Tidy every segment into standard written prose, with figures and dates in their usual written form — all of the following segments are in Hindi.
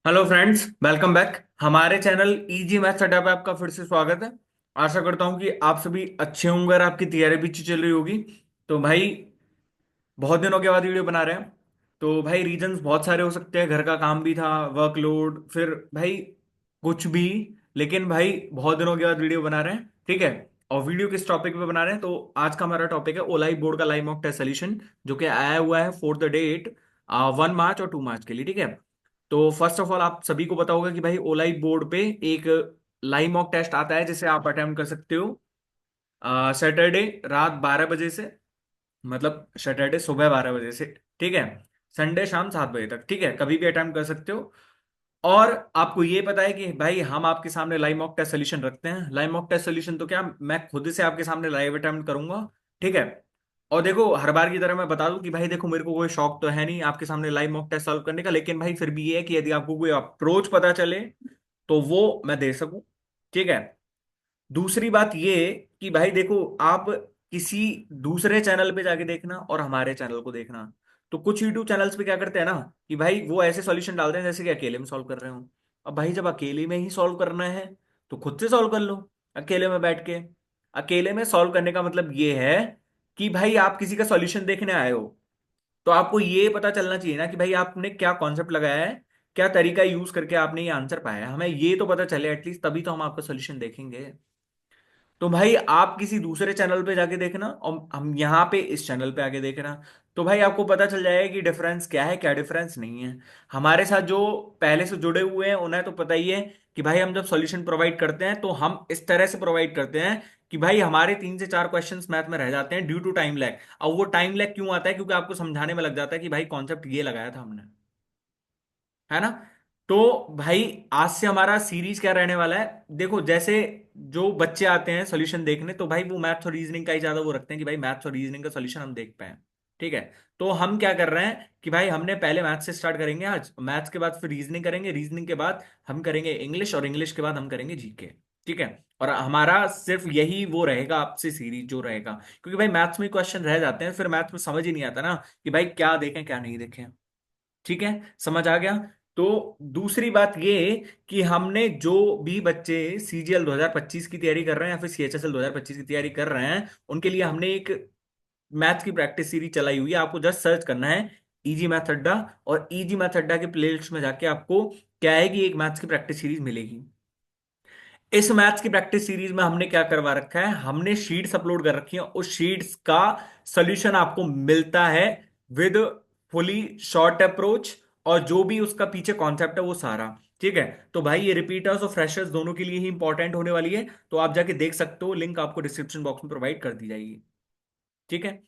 हेलो फ्रेंड्स, वेलकम बैक हमारे चैनल इजी मैथ अड्डा पे आपका फिर से स्वागत है। आशा करता हूँ कि आप सभी अच्छे होंगे और आपकी तैयारी भी अच्छी चल रही होगी। तो भाई, बहुत दिनों के बाद वीडियो बना रहे हैं। तो भाई, रीजंस बहुत सारे हो सकते हैं। घर का काम भी था, वर्कलोड, फिर भाई कुछ भी। लेकिन भाई, बहुत दिनों के बाद वीडियो बना रहे हैं, ठीक है। और वीडियो किस टॉपिक पे बना रहे हैं, तो आज का हमारा टॉपिक है ओलाई बोर्ड का लाइव मॉक टेस्ट सोल्यूशन, जो कि आया हुआ है फॉर द डेट 1 मार्च और 2 मार्च के लिए, ठीक है। तो फर्स्ट ऑफ ऑल, आप सभी को पता होगा कि भाई ओलाई बोर्ड पे एक लाइव मॉक टेस्ट आता है जिसे आप अटेम्प्ट कर सकते हो सैटरडे रात 12 बजे से, मतलब सैटरडे सुबह 12 बजे से, ठीक है। संडे शाम 7 बजे तक, ठीक है, कभी भी अटेम्प्ट कर सकते हो। और आपको ये पता है कि भाई हम आपके सामने लाइव मॉक टेस्ट सोल्यूशन रखते हैं। लाइव मॉक टेस्ट सोल्यूशन तो क्या, मैं खुद से आपके सामने लाइव अटेम्प्ट करूंगा, ठीक है। और देखो, हर बार की तरह मैं बता दूं कि भाई देखो, मेरे को कोई शौक तो है नहीं आपके सामने लाइव मॉक टेस्ट सॉल्व करने का, लेकिन भाई फिर भी ये है कि यदि आपको कोई अप्रोच पता चले तो वो मैं दे सकूं, ठीक है। दूसरी बात ये कि भाई देखो, आप किसी दूसरे चैनल पे जाके देखना और हमारे चैनल को देखना। तो कुछ यूट्यूब चैनल्स पे क्या करते हैं ना, कि भाई वो ऐसे सॉल्यूशन डालते हैं जैसे कि अकेले में सॉल्व कर रहे हो। अब भाई, जब अकेले में ही सॉल्व करना है तो खुद से सॉल्व कर लो, अकेले में बैठ के। अकेले में सॉल्व करने का मतलब ये है कि भाई आप किसी का सॉल्यूशन देखने आए हो, तो आपको ये पता चलना चाहिए ना कि भाई आपने क्या कॉन्सेप्ट लगाया है, क्या तरीका यूज करके आपने ये आंसर पाया है। हमें ये तो पता चले एटलीस्ट, तभी तो हम आपका सॉल्यूशन देखेंगे। तो भाई, आप किसी दूसरे चैनल पे जाके देखना और हम यहाँ पे इस चैनल पे आके देखना। तो भाई आपको पता चल जाएगा कि डिफरेंस क्या है, क्या डिफरेंस नहीं है। हमारे साथ जो पहले से जुड़े हुए हैं उन्हें तो पता ही है कि भाई हम जब सॉल्यूशन प्रोवाइड करते हैं तो हम इस तरह से प्रोवाइड करते हैं कि भाई हमारे 3 से 4 क्वेश्चंस मैथ में रह जाते हैं ड्यू टू टाइम लैग। अब वो टाइम लैग क्यों आता है, क्योंकि आपको समझाने में लग जाता है कि भाई कॉन्सेप्ट ये लगाया था हमने, है ना। तो भाई, आज से हमारा सीरीज क्या रहने वाला है, देखो जैसे जो बच्चे आते हैं सॉल्यूशन देखने, तो भाई वो मैथ्स और रीजनिंग का ही ज्यादा वो रखते हैं कि भाई मैथ्स और रीजनिंग का सॉल्यूशन हम देख पाए, ठीक है। तो हम क्या कर रहे हैं कि भाई हमने पहले मैथ्स से स्टार्ट करेंगे आज, मैथ्स के बाद फिर रीजनिंग करेंगे, रीजनिंग के बाद हम करेंगे इंग्लिश, और इंग्लिश के बाद हम करेंगे जीके, ठीक है। और हमारा सिर्फ यही वो रहेगा आपसे सीरीज जो रहेगा, क्योंकि भाई मैथ्स में क्वेश्चन रह जाते हैं, फिर मैथ्स में समझ ही नहीं आता ना कि भाई क्या देखें क्या नहीं देखें, ठीक है। समझ आ गया। तो दूसरी बात ये कि हमने जो भी बच्चे सीजीएल 2025 की तैयारी कर रहे हैं या फिर सीएचएसएल 2025 की तैयारी कर रहे हैं, उनके लिए हमने एक मैथ की प्रैक्टिस सीरीज चलाई हुई है। आपको जस्ट सर्च करना है इजी मैथ अड्डा, और इजी मैथ अड्डा के प्लेलिस्ट में जाके आपको क्या है कि एक मैथ्स की प्रैक्टिस सीरीज मिलेगी। इस मैथ्स की प्रैक्टिस सीरीज में हमने क्या करवा रखा है, हमने शीट्स अपलोड कर रखी हैं, उस शीट्स का सोल्यूशन आपको मिलता है विद फुली शॉर्ट अप्रोच, और जो भी उसका पीछे कॉन्सेप्ट है वो सारा, ठीक है। तो भाई ये रिपीटर्स और फ्रेशर्स दोनों के लिए ही इंपॉर्टेंट होने वाली है, तो आप जाके देख सकते हो, लिंक आपको डिस्क्रिप्शन बॉक्स में प्रोवाइड कर दी जाएगी, ठीक है।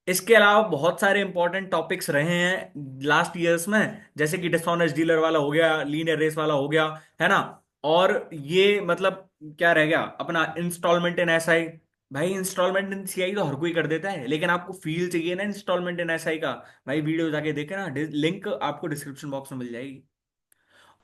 इसके अलावा बहुत सारे इंपॉर्टेंट टॉपिक्स रहे हैं लास्ट ईयर्स में, जैसे कि डिसऑनेस्ट डीलर वाला हो गया, लीनियर रेस वाला हो गया, है ना। और ये मतलब क्या रह गया अपना इंस्टॉलमेंट इन एसआई। भाई इंस्टॉलमेंट इन सीआई तो हर कोई कर देता है, लेकिन आपको फील चाहिए ना इंस्टॉलमेंट इन एसआई का। भाई वीडियो जाके देखे ना, लिंक आपको डिस्क्रिप्शन बॉक्स में मिल जाएगी।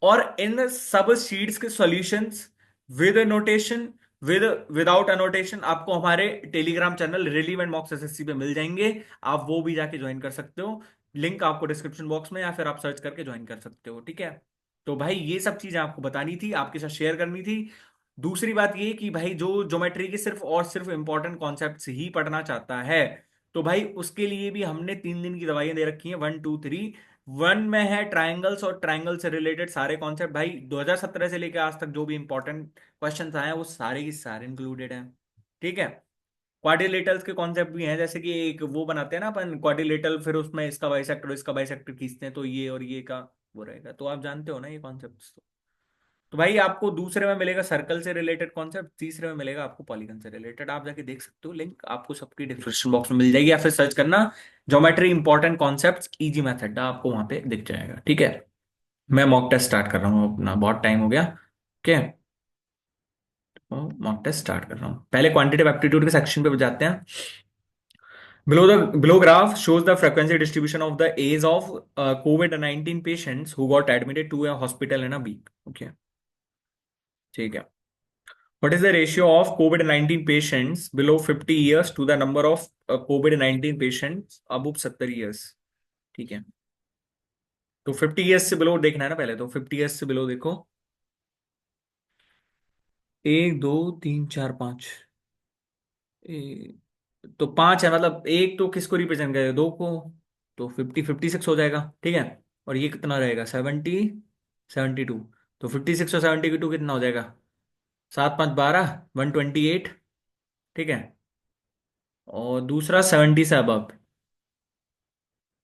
और इन सब शीट्स के solutions with notation, with without annotation, आपको हमारे Telegram channel relevant mocks SSC पे मिल जाएंगे। आप वो भी जाके ज्वाइन कर सकते हो, लिंक आपको डिस्क्रिप्शन बॉक्स में, या फिर आप सर्च करके ज्वाइन कर सकते हो, ठीक है। तो भाई ये सब चीजें आपको बतानी थी, आपके साथ शेयर करनी थी। दूसरी बात ये कि भाई जो ज्योमेट्री के सिर्फ और सिर्फ इंपॉर्टेंट कॉन्सेप्ट्स ही पढ़ना चाहता है, तो भाई उसके लिए भी हमने 3 दिन की दवाइयां दे रखी हैं, 1 2 3। वन में है ट्रायंगल्स, और ट्रायंगल से रिलेटेड सारे कॉन्सेप्ट, भाई 2017 से लेकर आज तक जो भी इंपॉर्टेंट क्वेश्चंस आए हैं वो सारे के सारे इंक्लूडेड हैं, ठीक है। क्वाड्रिलेटरल्स के कॉन्सेप्ट भी हैं, जैसे कि एक वो बनाते हैं ना अपन क्वाड्रिलेटरल, फिर उसमें इसका बाइसेक्टर इसका बाइसेक्टर खींचते हैं, तो ये और ये का वो रहेगा, तो आप जानते हो ना ये कॉन्सेप्ट। तो भाई आपको दूसरे में मिलेगा सर्कल से रिलेटेड कॉन्सेप्ट, तीसरे में मिलेगा आपको पॉलीगन से रिलेटेड। आप जाके देख सकते हो, लिंक आपको सबकी डिस्क्रिप्शन बॉक्स में मिल जाएगी, या फिर सर्च करना geometry important concepts easy method, आपको वहां पे दिख जाएगा, ठीक है। मैं मॉक टेस्ट स्टार्ट कर रहा हूँ अपना, बहुत टाइम हो गया, ठीक है। मॉक टेस्ट स्टार्ट कर रहा हूँ, पहले क्वांटिटेटिव एप्टीट्यूड के सेक्शन पे जाते हैं। Below graph shows the frequency distribution of the age of COVID-19 patients who got admitted to a hospital in a week. Okay, ठीक है। What is the ratio of COVID-19 patients below 50 years to the number of COVID-19 patients above 70 years? ठीक है। तो 50 ईयर्स से बिलो देखना है ना पहले, तो 50 ईयर्स से बिलो देखो। एक दो तीन चार पाँच। ए, तो पांच है, मतलब एक तो किसको रिप्रेजेंट करेगा, दो को। तो 56 हो जाएगा, ठीक है। और ये कितना रहेगा, 72। तो 56 और 72 कितना हो जाएगा, 7 5 12, 128, ठीक है। और दूसरा 70 से अब,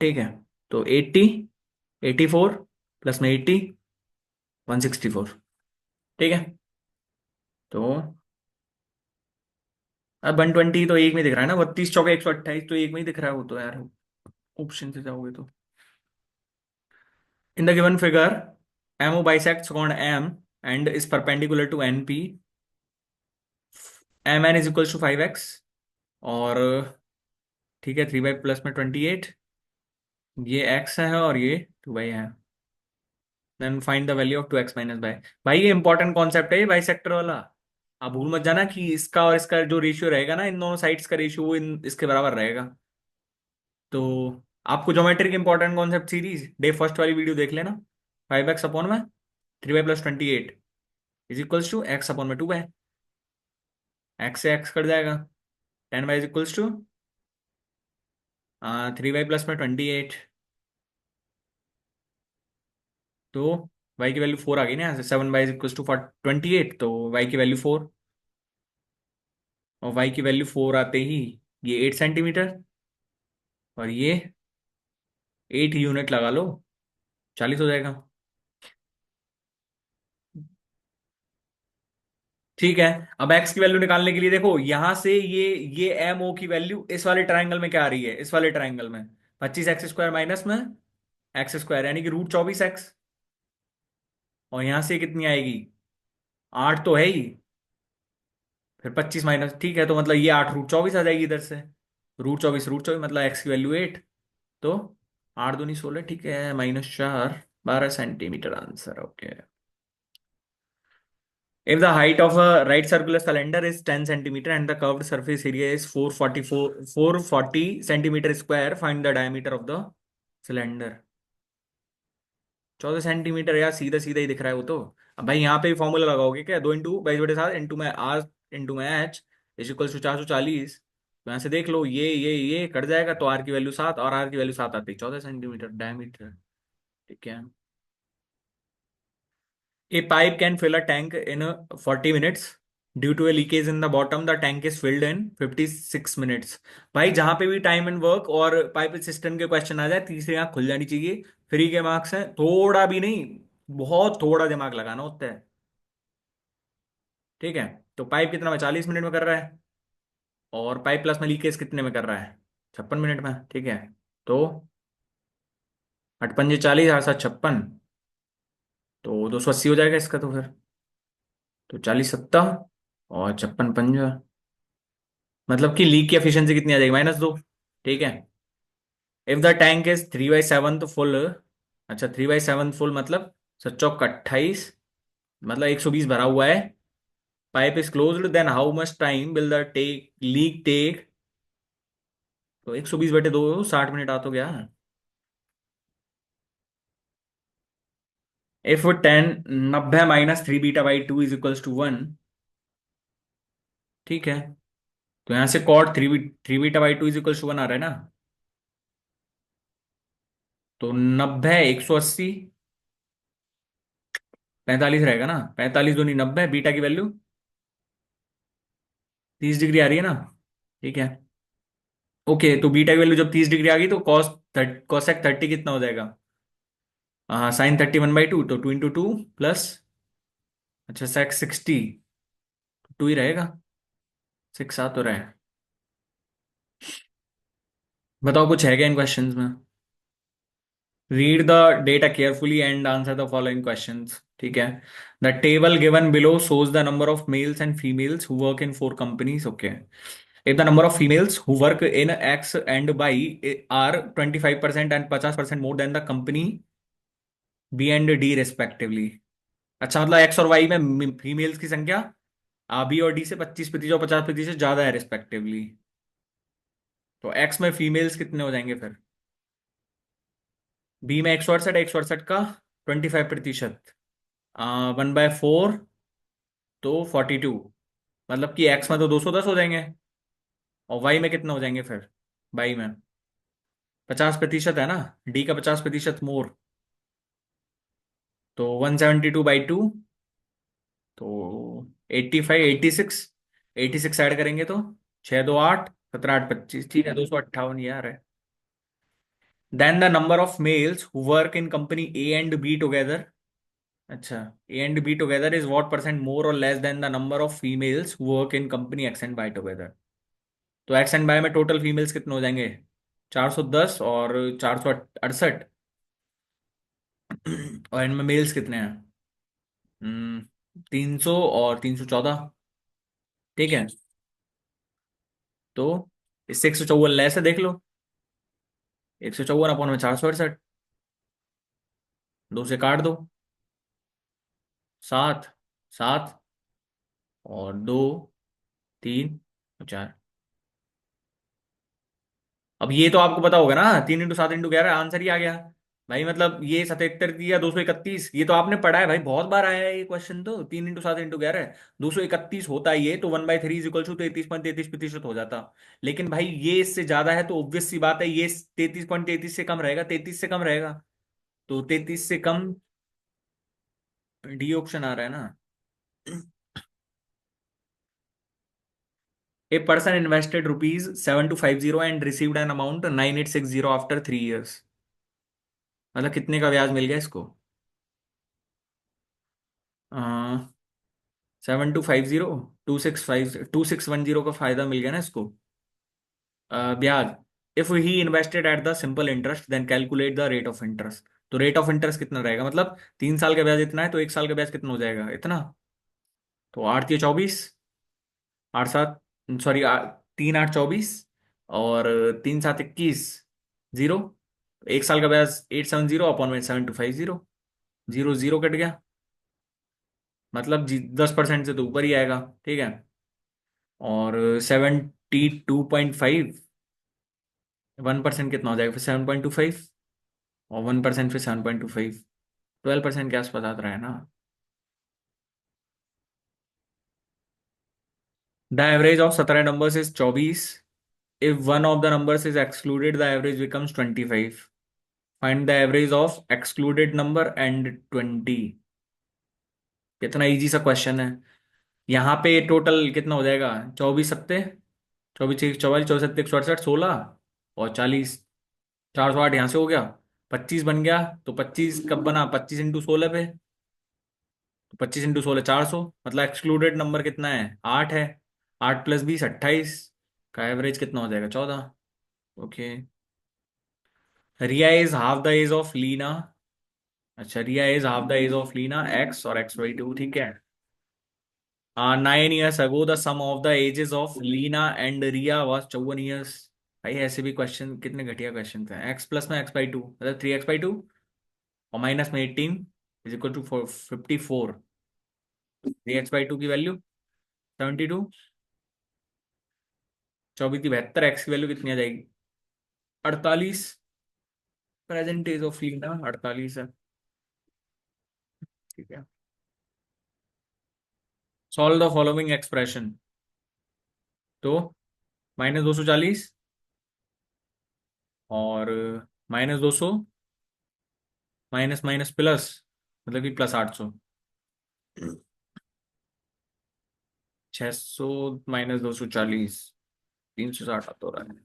ठीक है। तो 84 प्लस में 164, ठीक है। तो अब 120 तो एक में दिख रहा है ना, 32 चौके 128 तो एक में ही दिख रहा है वो तो यार, ऑप्शन से जाओगे तो। इन the given figure, MO bisects cone M and is perpendicular to NP. MN is equal to 5x। और ठीक है, 3 बाई प्लस में 28, ये x है और ये 2 बाई है। Then find the value of 2x minus y. भाई ये इंपॉर्टेंट कॉन्सेप्ट है ये बाइसेक्टर वाला। आप भूल मत जाना कि इसका और इसका जो रेशियो रहेगा ना, इन दोनों साइड्स का रेशियो वो इन इसके बराबर रहेगा। तो आपको geometric important concept series day first वाली वीडियो देख लेना। 5x अपॉन में 3 y plus 28 is equals to x upon में 2 बाई। x से x कट जाएगा, 10 y is equals to 3 y plus में 28। तो y की वैल्यू 4 आ गई ना यहाँ से, 7 बाई इज इक्वल्स टू 28, तो y की वैल्यू 4। और y की वैल्यू 4 आते ही ये 8 सेंटीमीटर, और ये 8 यूनिट लगा लो, 40 हो जाएगा। ठीक है। अब x की वैल्यू निकालने के लिए देखो यहां से ये एम ओ की वैल्यू इस वाले ट्राइंगल में क्या आ रही है, इस वाले ट्राइंगल में 25x² माइनस में x² यानी कि √24x। और यहां से कितनी आएगी, 8 तो है ही, फिर 25 माइनस, ठीक है। तो मतलब ये 8 √24 आ जाएगी इधर से, √24 मतलब x की वैल्यू 8। तो 8 दूनी 16, ठीक है, -4, 12 centimetre answer, okay. If the height of a right circular cylinder is 10 centimeter and the curved surface area is 440 centimeter square, find the diameter of the cylinder। 14 centimetre यार, सीधा सीधा ही दिख रहा है वो तो। अब भाई यहाँ पे भी फॉर्मूला लगाओगे क्या, 2 × 22/7 इंटू में आर इंटू में एच इज इक्वल टू 440। तो यहाँ से देख लो, ये कट जाएगा, तो आर की वैल्यू 7 और आर की वैल्यू 7 आती है, 14 सेंटीमीटर डायमीटर, ठीक है। A pipe can fill a tank in 40 minutes. Due to a leakage in the bottom, the tank is filled in 56 minutes। भाई जहां पे भी टाइम एंड वर्क और पाइप सिस्टम के क्वेश्चन आ जाए, तीसरी आंख खुल जानी चाहिए। फ्री के मार्क्स हैं, थोड़ा भी नहीं, बहुत थोड़ा दिमाग लगाना होता है, ठीक है। तो पाइप कितना में 40 मिनट में कर रहा है, और पाइप प्लस में लीकेज कितने में कर रहा है, 56 मिनट में, ठीक है। तो 8 × 5 = 40, 8 × 7 = 56, तो 280 हो जाएगा इसका तो फिर। तो 40 × 7 और 56 × 5, मतलब कि लीक की एफिशिएंसी कितनी आ जाएगी, -2, ठीक है। If the tank is 3/7 full, अच्छा 3/7 फुल मतलब 7 × 28, मतलब 120 भरा हुआ है। Pipe is closed, then how much time will the take leak take. तो 120/2, 60 मिनट आ तो गया। If 90 minus 3β/2 is equals to 1, ठीक है। तो यहां से कॉट 3β/2 इज इक्वल्स टू 1 आ रहा है ना। तो 90 180, 45 रहेगा ना, 45 × 2 = 90, बीटा की वैल्यू 30 डिग्री आ रही है ना, ठीक है। ओके, तो बीटा की वैल्यू जब 30 डिग्री आ गई तो कॉसेक 30 कितना हो जाएगा, हाँ sin 30 1/2, तो 2 × 2 प्लस, अच्छा सेक 60, 2 ही रहेगा, 6 आ तो रहा है। बताओ कुछ है क्या इन क्वेश्चंस में। Read the data carefully and answer the following questions, ठीक है। The table given below shows the number of males and females who work in 4 companies, okay। If the number of females who work in X and Y are 25% and 50% more than the company B and D respectively। अच्छा मतलब एक्स और वाई में फीमेल्स की संख्या बी और डी से 25% और 50% ज्यादा है रिस्पेक्टिवली। तो एक्स में फीमेल्स कितने हो जाएंगे फिर, बी में 168, 168 का 25%। 1/4 तो 42। मतलब कि एक्स में तो 210 हो जाएंगे, और वाई में कितना हो जाएंगे फिर? वाई में 50% है ना, डी का 50% मोर, तो 172/2, तो 85, 86। 86 ऐड करेंगे तो 6 2 8, 17 8 25, ठीक है, 258 यार है। Then the number of males who work in company A and B together. अच्छा, A and B together is what percent more और less than the number of females who work in company X and Y together. तो एक्स एंड बाय में टोटल फीमेल्स कितने हो जाएंगे? 410 और 468। और इनमें मेल्स कितने हैं? 300 और 314। ठीक है, तो इससे 154 लेस है, देख लो। 154 अपॉन में 468, दो से काट दो। 7, 7 और 2, 3 और 4। अब ये तो आपको पता होगा ना, 3 × 7 × 11 आंसर ही आ गया। भाई मतलब ये 77 दिया 231, ये तो आपने पढ़ा है भाई, बहुत बार आया है ये क्वेश्चन। तो 3 × 7 × 11 231 होता है ये तो, 1/3 इक्वल टू 33.33% हो जाता। लेकिन भाई ये इससे ज्यादा है तो ऑब्वियस सी बात है ये 33.33 से कम रहेगा, 33 से कम रहेगा। तो 33 से कम, डी ऑप्शन आ रहा है ना। A person invested ₹7250 and received an amount 9860 after 3 years। मतलब कितने का ब्याज मिल गया इसको? 7250, 2610 का फायदा मिल गया ना इसको। ब्याज। If he invested at the simple interest then calculate the rate of interest. तो रेट ऑफ इंटरेस्ट कितना रहेगा? मतलब 3 साल का ब्याज इतना है तो 1 साल का ब्याज कितना हो जाएगा? इतना। तो 8 × 24, 8 7, सॉरी, 3 8 24, और 3 7 21, 0। 1 साल का ब्याज 870 अपॉन में 7250, 0 0 कट गया। मतलब 10% से तो ऊपर ही आएगा, ठीक है। और 72.5, 1% कितना हो जाएगा फिर? 7.25, और 1% फिर 7.25, 12% के आसपास आता रहा है ना। The average of 17 numbers is 24। If one of the numbers is excluded the average becomes 25। Find the average of excluded number and 20। कितना इजी सा क्वेश्चन है। यहाँ पे टोटल कितना हो जाएगा? 24 सत्ते, 24 6 44, 24 7 1 68, 16 और 40। 408 यहाँ से हो गया, 25 बन गया। तो 25 कब बना? 25 × 16 पे। तो 25 × 16 400। मतलब एक्सक्लूडेड नंबर कितना है? 8 है। 8 + 20 28 का एवरेज कितना हो जाएगा? 14। Okay. Riya is half the age of Leena. अच्छा, Riya is half the age of Leena X और x/2, ठीक है। 9 years ago the sum of the ages of Leena and Riya was 54 years। भाई ऐसे भी क्वेश्चन कितने घटिया क्वेश्चन थे। एक्स प्लस में x/2 मतलब 3x/2, और माइनस में 18 इज इक्वल टू 54। 3x/2 की वैल्यू 72, 24 72, एक्स की वैल्यू कितनी आ जाएगी? 48। प्रेजेंट एज ऑफ लीना 48 है, ठीक है। Solve the following expression. तो -240 और -200, माइनस माइनस प्लस, मतलब कि +800। 600 -240, 360 आता हो रहा है।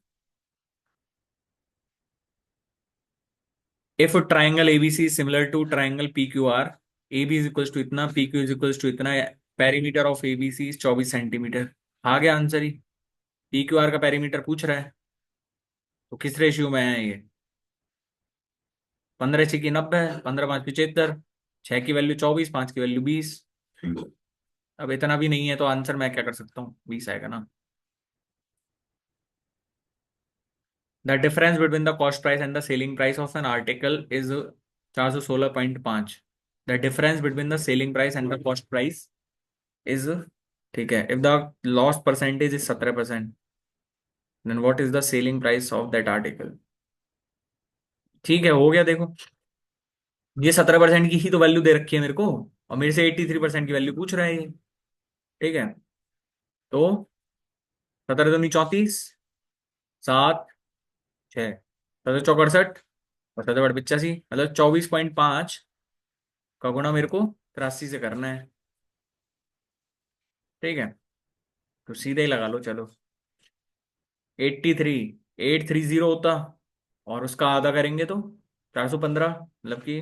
If triangle ABC similar to triangle P Q R, A B is equals to इतना, P Q is equals to इतना, perimeter of ABC is 24 centimetre. आ गया आंसर ही। पी क्यू आर का पेरीमीटर पूछ रहा है, तो किस रेशियो में है ये? 15 6 की 90, 15 5 75, 6 की वैल्यू 24, 5 की वैल्यू 20। अब इतना भी नहीं है तो आंसर मैं क्या कर सकता हूँ, 20 आएगा ना। The difference between the cost price and the selling price of an article is 416.5। The difference between the selling price and the cost price is, ठीक है, if the loss percentage is 17%, then what is the selling price of that article? ठीक है, हो गया देखो। ये 17% की ही तो वैल्यू दे रखी है मेरे को, और मेरे से 83% की वैल्यू पूछ रहा है ये। ठीक है। तो 17 दूनी 34, 7, 6, 17 चौक 68, और 17 बटे 85, मतलब 24.5 का गुणा मेरे को 83 से करना है। ठीक है, तो सीधे ही लगा लो चलो। 83, 830 होता, और उसका आधा करेंगे तो 415, मतलब कि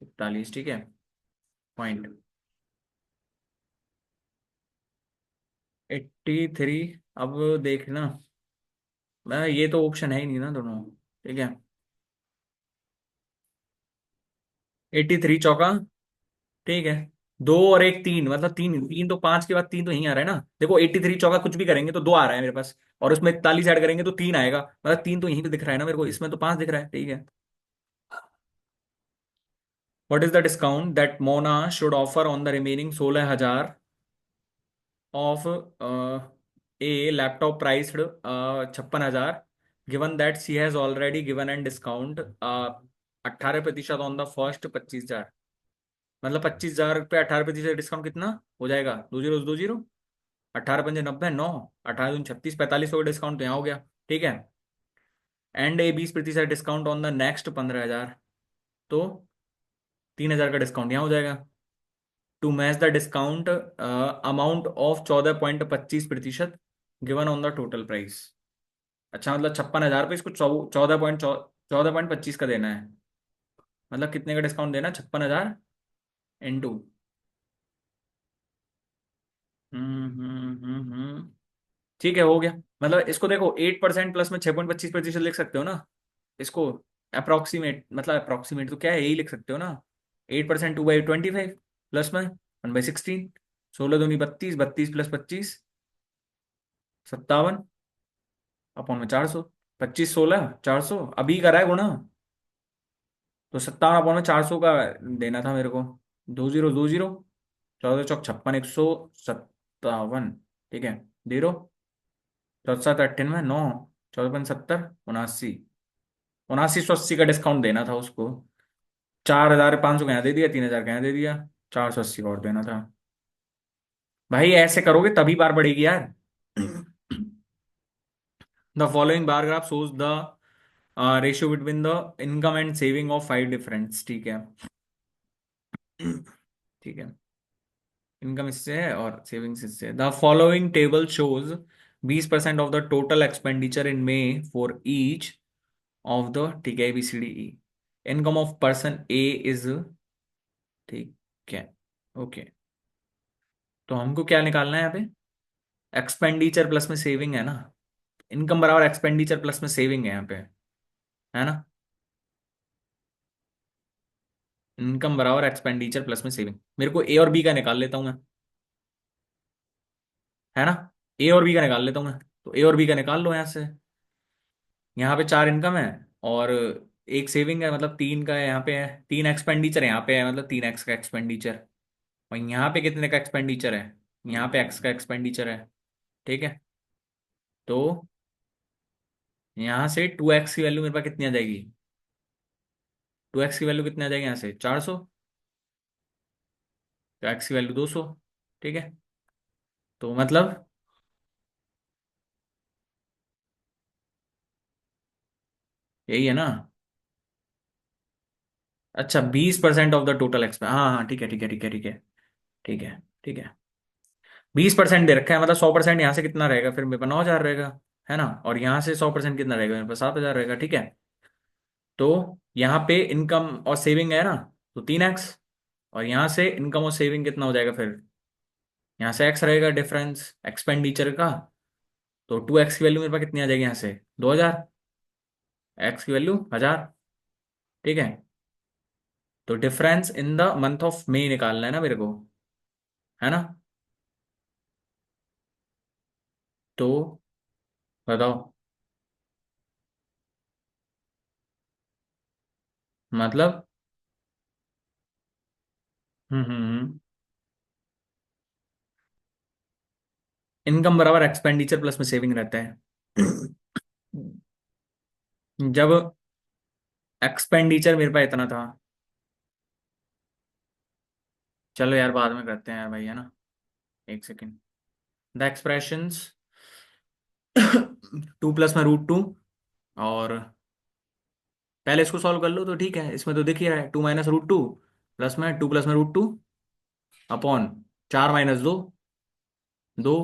41। ठीक है, पॉइंट 83। अब देखना, मैं ये तो ऑप्शन है ही नहीं ना दोनों। ठीक है, 83 चौका। ठीक है, 2 और 1 3, मतलब तीन तीन, तो 5 के बाद 3 तो यहीं आ रहा है ना। देखो 83 चौका कुछ भी करेंगे तो 2 आ रहा है मेरे पास, और उसमें 41 ऐड करेंगे तो 3 आएगा, मतलब 3 तो यहीं पे दिख रहा है ना मेरे को, इसमें तो 5 दिख रहा है। ठीक है। What is the discount that Mona should offer on the remaining 16,000 of a laptop priced 56,000, given that she has already given and discount 18% on the first 25,000। मतलब 25,000 पे 18% डिस्काउंट कितना हो जाएगा? 2 जीरो 2 जीरो, 18 पंजे 90, 9, 18 दूनी 36, 45 का डिस्काउंट तो यहाँ हो गया। ठीक है। And a 20% discount on the next 15,000, तो 3,000 का डिस्काउंट यहाँ हो जाएगा। To match the discount amount of 14.25% given on the total price. अच्छा, मतलब 56,000 पे इसको 14.25 का देना है। मतलब कितने का डिस्काउंट देना है? 56,000 इंटू। हम्म। ठीक है, हो गया। मतलब इसको देखो, 8% प्लस में 6.25% लिख सकते हो ना इसको। अप्रोक्सीमेट, मतलब अप्रोक्सीमेट तो क्या है, यही लिख सकते हो ना। 8% 2/25 प्लस में 1/16, 16 दूनी 32, 32 प्लस 25 57, अपॉन में 400। 25 16 400 अभी करा है गुणा, तो 57/400 का देना था मेरे को। 2 जीरो 2 जीरो, 14 चौक 56, 157। ठीक है, 0, 14 7 98, 9, 14 5 70, 79, 79 180 का डिस्काउंट देना था उसको। 4,500 का यहाँ दे दिया, 3,000 का यहाँ दे दिया, 480 का और देना था। भाई ऐसे करोगे तभी बार बढ़ेगी यार। The following bar graph shows the ratio between the income and saving of 5 difference. ठीक है। ठीक है, इनकम इससे है और सेविंग्स इससे है। The following table shows 20% of the total expenditure in may for each of the, ठीक है, ABCDE। Income of person A is, ठीक है, ओके। तो हमको क्या निकालना है यहाँ पे? एक्सपेंडिचर प्लस में सेविंग है ना। इनकम बराबर एक्सपेंडिचर प्लस में सेविंग है यहाँ पे, है ना। इनकम बराबर एक्सपेंडिचर प्लस में सेविंग, मेरे को ए और बी का निकाल लेता हूँ मैं, है ना। ए और बी का निकाल लेता हूँ मैं, तो ए और बी का निकाल लो यहाँ से। यहाँ पे 4 इनकम है, और एक सेविंग है, मतलब 3 का यहाँ पे है। 3 एक्सपेंडिचर यहाँ पे है, मतलब 3x का एक्सपेंडिचर। और यहाँ पे कितने का एक्सपेंडिचर है? यहाँ पे x का एक्सपेंडिचर है। ठीक है। तो यहाँ से 2x की वैल्यू मेरे पास कितनी आ जाएगी? 2x की वैल्यू कितनी आ जाएगी यहाँ से? 400। तो x की वैल्यू 200। ठीक है, तो मतलब यही है ना। अच्छा, 20% ऑफ द टोटल एक्सपेंस, हाँ हाँ, ठीक है ठीक है ठीक है ठीक है ठीक है ठीक है। 20% दे रखा है, मतलब 100% यहाँ से कितना रहेगा फिर मेरे पास? 9,000 रहेगा, है ना। और यहाँ से 100% कितना रहेगा मेरे पास? 7,000 रहेगा। ठीक है। तो यहाँ पे इनकम और सेविंग है ना, तो 3x। और यहाँ से इनकम और सेविंग कितना हो जाएगा फिर? यहाँ से x रहेगा डिफरेंस एक्सपेंडिचर का। तो 2x की वैल्यू मेरे पास कितनी आ जाएगी यहाँ से? 2,000। x की वैल्यू 1,000। ठीक है। तो difference in the month of May निकालना है ना मेरे को, है ना। तो बताओ। मतलब इनकम बराबर एक्सपेंडिचर प्लस में सेविंग रहता है। जब एक्सपेंडिचर मेरे पास इतना था। चलो यार बाद में करते हैं यार भाई, है ना। एक सेकेंड। द एक्सप्रेशंस, 2 + में √2, और पहले इसको सॉल्व कर लो तो ठीक है, इसमें तो दिख ही रहा है 2 - √2, प्लस में 2 + में √2 अपॉन 4 - 2, 2।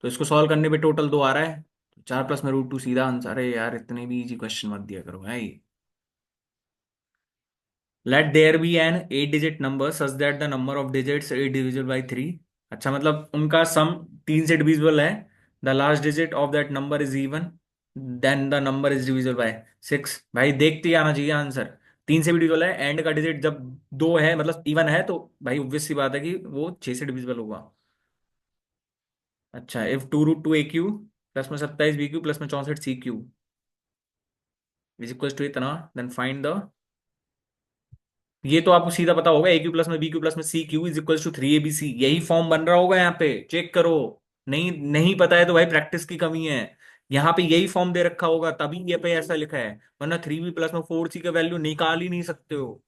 तो इसको सॉल्व करने पे टोटल 2 आ रहा है, 4 + में √2 सीधा आंसर है यार। इतने भी इजी क्वेश्चन मत दिया करो भाई। Let there be an 8 digit number such that the number of digits 8 divisible by 3। अच्छा, मतलब उनका सम 3 से डिविजिबल है, the last digit of that number is even, then the number is divisible by 6। भाई देखते ही आना चाहिए आंसर। 3 से भी डिविजिबल है, एंड का डिजिट जब 2 है मतलब इवन है, तो भाई ऑब्वियस सी बात है कि वो 6 से डिविजिबल होगा। अच्छा, इफ 2√2 AQ प्लस में 27 BQ प्लस में 64 CQ इज इक्वल टू इतना, देन फाइंड द। ये तो आपको सीधा पता होगा, AQ + में BQ प्लस में CQ is equal to 3ABC। यही फॉर्म बन रहा होगा यहाँ पे, चेक करो। नहीं नहीं पता है तो भाई प्रैक्टिस की कमी है। यहाँ पे यही फॉर्म दे रखा होगा तभी ये पे ऐसा लिखा है, वरना 3B + में 4C का वैल्यू निकाल ही नहीं सकते हो।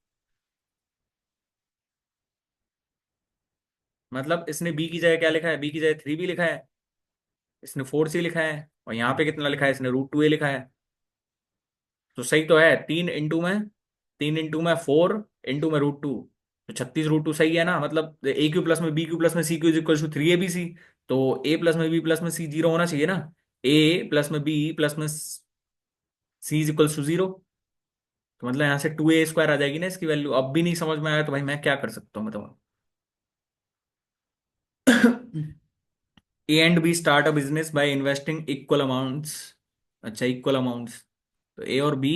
मतलब इसने बी की जगह क्या लिखा है, बी की जगह 3B लिखा है, इसने 4C लिखा है, और यहाँ पे कितना लिखा है, इसने √2A लिखा है। तो सही तो है, 3 × 4 × में 4 × में √2, तो 36 √2 सही है ना। मतलब AQ + में BQ प्लस में CQ is equal to 3ABC। तो A + में B + में C 0 होना चाहिए ना। A + में B + में C इज इक्वल टू 0। तो मतलब यहाँ से 2A² आ जाएगी ना इसकी वैल्यू। अब भी नहीं समझ में आया तो भाई मैं क्या कर सकता हूँ बताओ। A and B start a business by investing equal amounts. अच्छा, इक्वल अमाउंट्स, तो A और B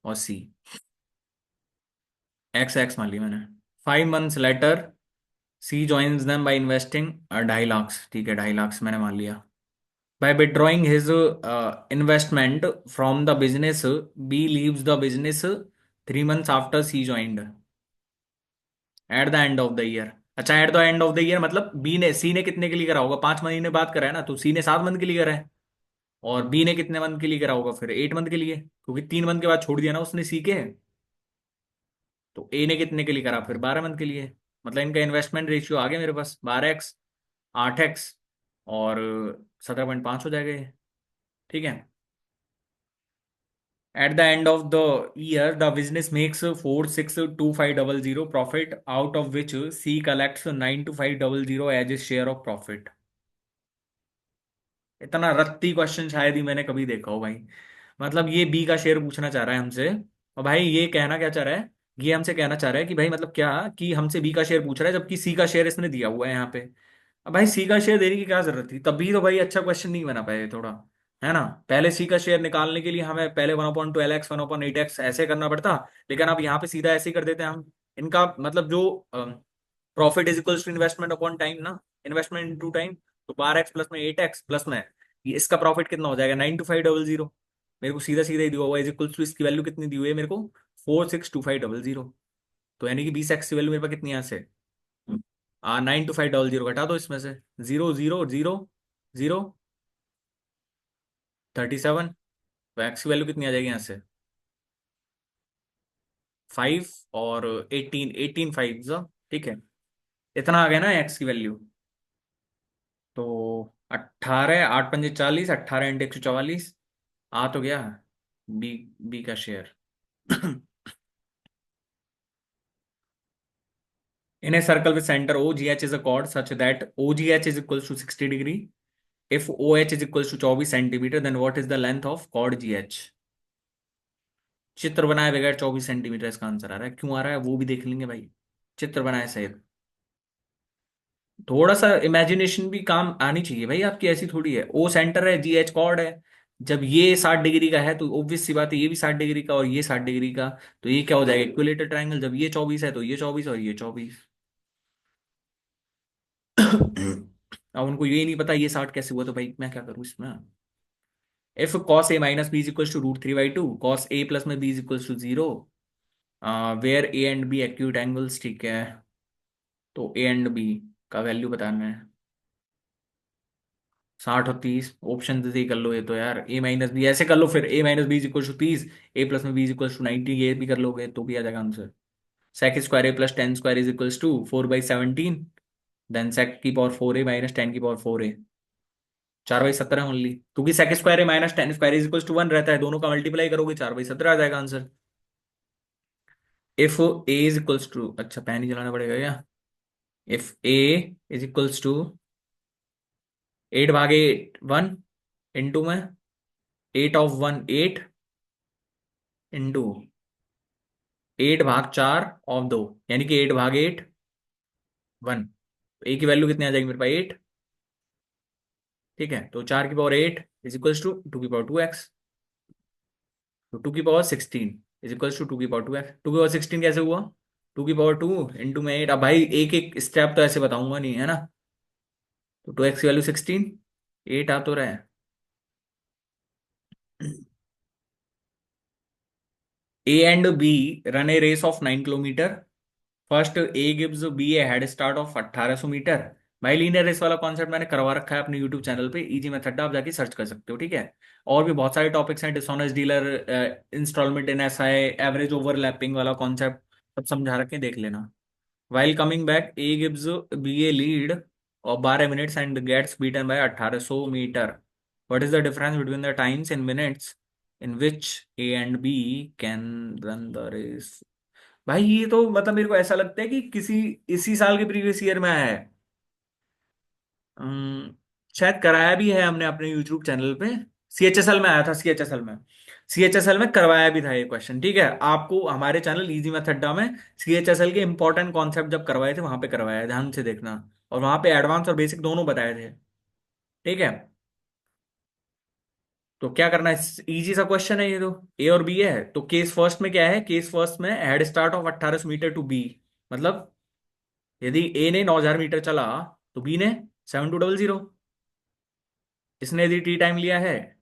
और C, X मान लिया मैंने। 5 months later C joins them by investing 2.5 lakh. ठीक है, 2.5 लाख मैंने मान लिया। By withdrawing his investment from the business, B leaves the business 3 months after C joined at the end of the year. अच्छा, at the end of the year मतलब सी ने कितने के लिए करा होगा, 5 महीने बाद करा है ना, तो सी ने 7 मंथ के लिए करा है। और बी ने कितने मंथ के लिए करा होगा, फिर 8 मंथ के लिए, क्योंकि 3 मंथ के बाद छोड़ दिया ना उसने सी के। तो ए ने कितने के लिए करा, फिर 12 मंथ के लिए। मतलब इनका इन्वेस्टमेंट रेशियो आ गया मेरे पास 12x, 8x, और 17.5 हो जाएगा ये। ठीक है। At the end of the year the business makes 462500 profit, out of which she collects 92500 as a share of profit. इतना रत्ती क्वेश्चन शायद ही मैंने कभी देखा हो भाई। मतलब ये बी का शेयर पूछना चाह रहा है हमसे, और भाई ये कहना क्या चाह रहा है, ये हमसे कहना चाह रहा है कि भाई मतलब क्या, कि हमसे बी का शेयर पूछ रहा है जबकि सी का शेयर इसने दिया हुआ है यहाँ पे। अब भाई सी का शेयर देने की क्या जरूरत थी, तभी तो भाई अच्छा क्वेश्चन नहीं बना पाए थोड़ा, है ना। पहले सी का शेयर निकालने के लिए हमें पहले 1/12x 1/8x ऐसे करना पड़ता। लेकिन अब यहाँ पे सीधा ऐसे ही कर देते हैं हम। इनका मतलब जो profit is equals to investment upon time ना, इन्वेस्टमेंट इनटू टाइम। तो 12x + में 8x प्लस में ये इसका प्रॉफिट कितना हो जाएगा, 92500। मेरे को सीधा सीधा ही दिया हुआ है, इज इक्वल्स टू इसकी वैल्यू कितनी दी हुई है मेरे को, 462500। तो यानी कि 20x की वैल्यू मेरे पास कितनी है यहाँ से, 92500 घटा दो इसमें से, 0 0 0 0 37। तो एक्स की वैल्यू कितनी आ जाएगी यहाँ से, 5 और 18, 5। ठीक है, इतना आ गया ना एक्स की वैल्यू। तो 18, 8×5 = 40, 18 × 1 = 144। आ तो गया बी, बी का share. In a circle with centre O G H is a chord such that OGH is equals to 60 degree. If OH is equals to 24 centimetre, then what is the length of chord GH? चित्र बनाए बगैर 24 सेंटीमीटर इसका आंसर आ रहा है, क्यों आ रहा है वो भी देख लेंगे भाई। चित्र बनाए सहित थोड़ा सा इमेजिनेशन भी काम आनी चाहिए भाई आपकी, ऐसी थोड़ी है। ओ सेंटर है, GH कॉर्ड है। जब ये 60 डिग्री का है तो ऑब्वियस सी बात है ये भी 60 डिग्री का और ये 60 डिग्री का। तो ये क्या हो जाएगा, इक्विलेटर ट्रायंगल। जब ये 24 है तो ये 24 और ये 24। अब उनको ये नहीं पता ये 60 कैसे हुआ, तो भाई मैं क्या करूं इसमें। If cos A minus B is equal to √3/2, cos A plus में B is equal to 0, where A and B acute angles. ठीक है, तो ए एंड बी का वैल्यू बताना है। 60 और 30 ऑप्शन से ही कर लो ये तो यार, ए माइनस बी ऐसे कर लो, फिर A minus B is equal to 30, A plus में बी इज इक्वल टू 90, ये भी कर लोगे तो भी आ जाएगा answer. Sec square A plus 10 square is equal to 4/17, then sec की पावर 4 ए माइनस 10 की पावर 4 ए, 4/17 है ओनली, क्योंकि sec square A minus 10 square is equal to 1 रहता है, दोनों का मल्टीप्लाई करोगे 4/17 आ जाएगा answer. If A is equals to, अच्छा पेन ही चलाना पड़ेगा क्या, if A is equals to 8/1 into में 8 ऑफ 1 8 इंटू 8/4 ऑफ 2, यानी कि 8/8 1, ए की वैल्यू कितनी आ जाएगी मेरे पास 8। ठीक है, तो 4 की पावर 8 इज इक्वल्स टू 2 की पावर 2x, तो 2 की पावर 16 इज इक्वल्स टू 2 की पावर 2x। 2 की पावर 16 कैसे हुआ, 2 की पावर 2 इंटू में 8, अब भाई एक एक स्टेप तो ऐसे बताऊंगा नहीं है ना, तो 2x की वैल्यू 16, 8 आ तो रहा है। A and B run a race of 9 kilometre. First A gives B a head start of 1800 metre. भाई लीनियर रेस वाला कॉन्सेप्ट मैंने करवा रखा है अपने यूट्यूब चैनल पे, इजी मेथड, आप जाके सर्च कर सकते हो। ठीक है, और भी बहुत सारे टॉपिक्स हैं, dishonest dealer, instalment in SI, average overlapping वाला कॉन्सेप्ट सब समझा रखे हैं, देख लेना। While coming back, A gives B a lead of 12 minutes and gets beaten by 1800 meter. What is the difference between the times in minutes in which A and B can run the race? भाई ये तो मतलब मेरे को ऐसा लगता है कि किसी इसी साल के प्रीवियस ईयर में आया है। अम्म, शायद कराया भी है हमने अपने यूट्यूब चैनल पे, सीएचएसएल में आया था, सीएचएसएल में, सीएचएसएल में करवाया भी था ये क्वेश्चन। ठीक है, आपको हमारे चैनल इजी मेथड में सीएचएसएल के इंपॉर्टेंट कॉन्सेप्ट जब करवाए थे वहां पे करवाया है, ध्यान से देखना, और वहां पे एडवांस और बेसिक दोनों बताए थे। ठीक है, तो क्या करना है, इजी सा क्वेश्चन है ये तो, ए और बी है, तो केस फर्स्ट में क्या है, केस फर्स्ट में head start of 1800 metre to B, मतलब यदि ए ने 9000 मीटर चला तो बी ने 7200। इसने यदि टी टाइम लिया है,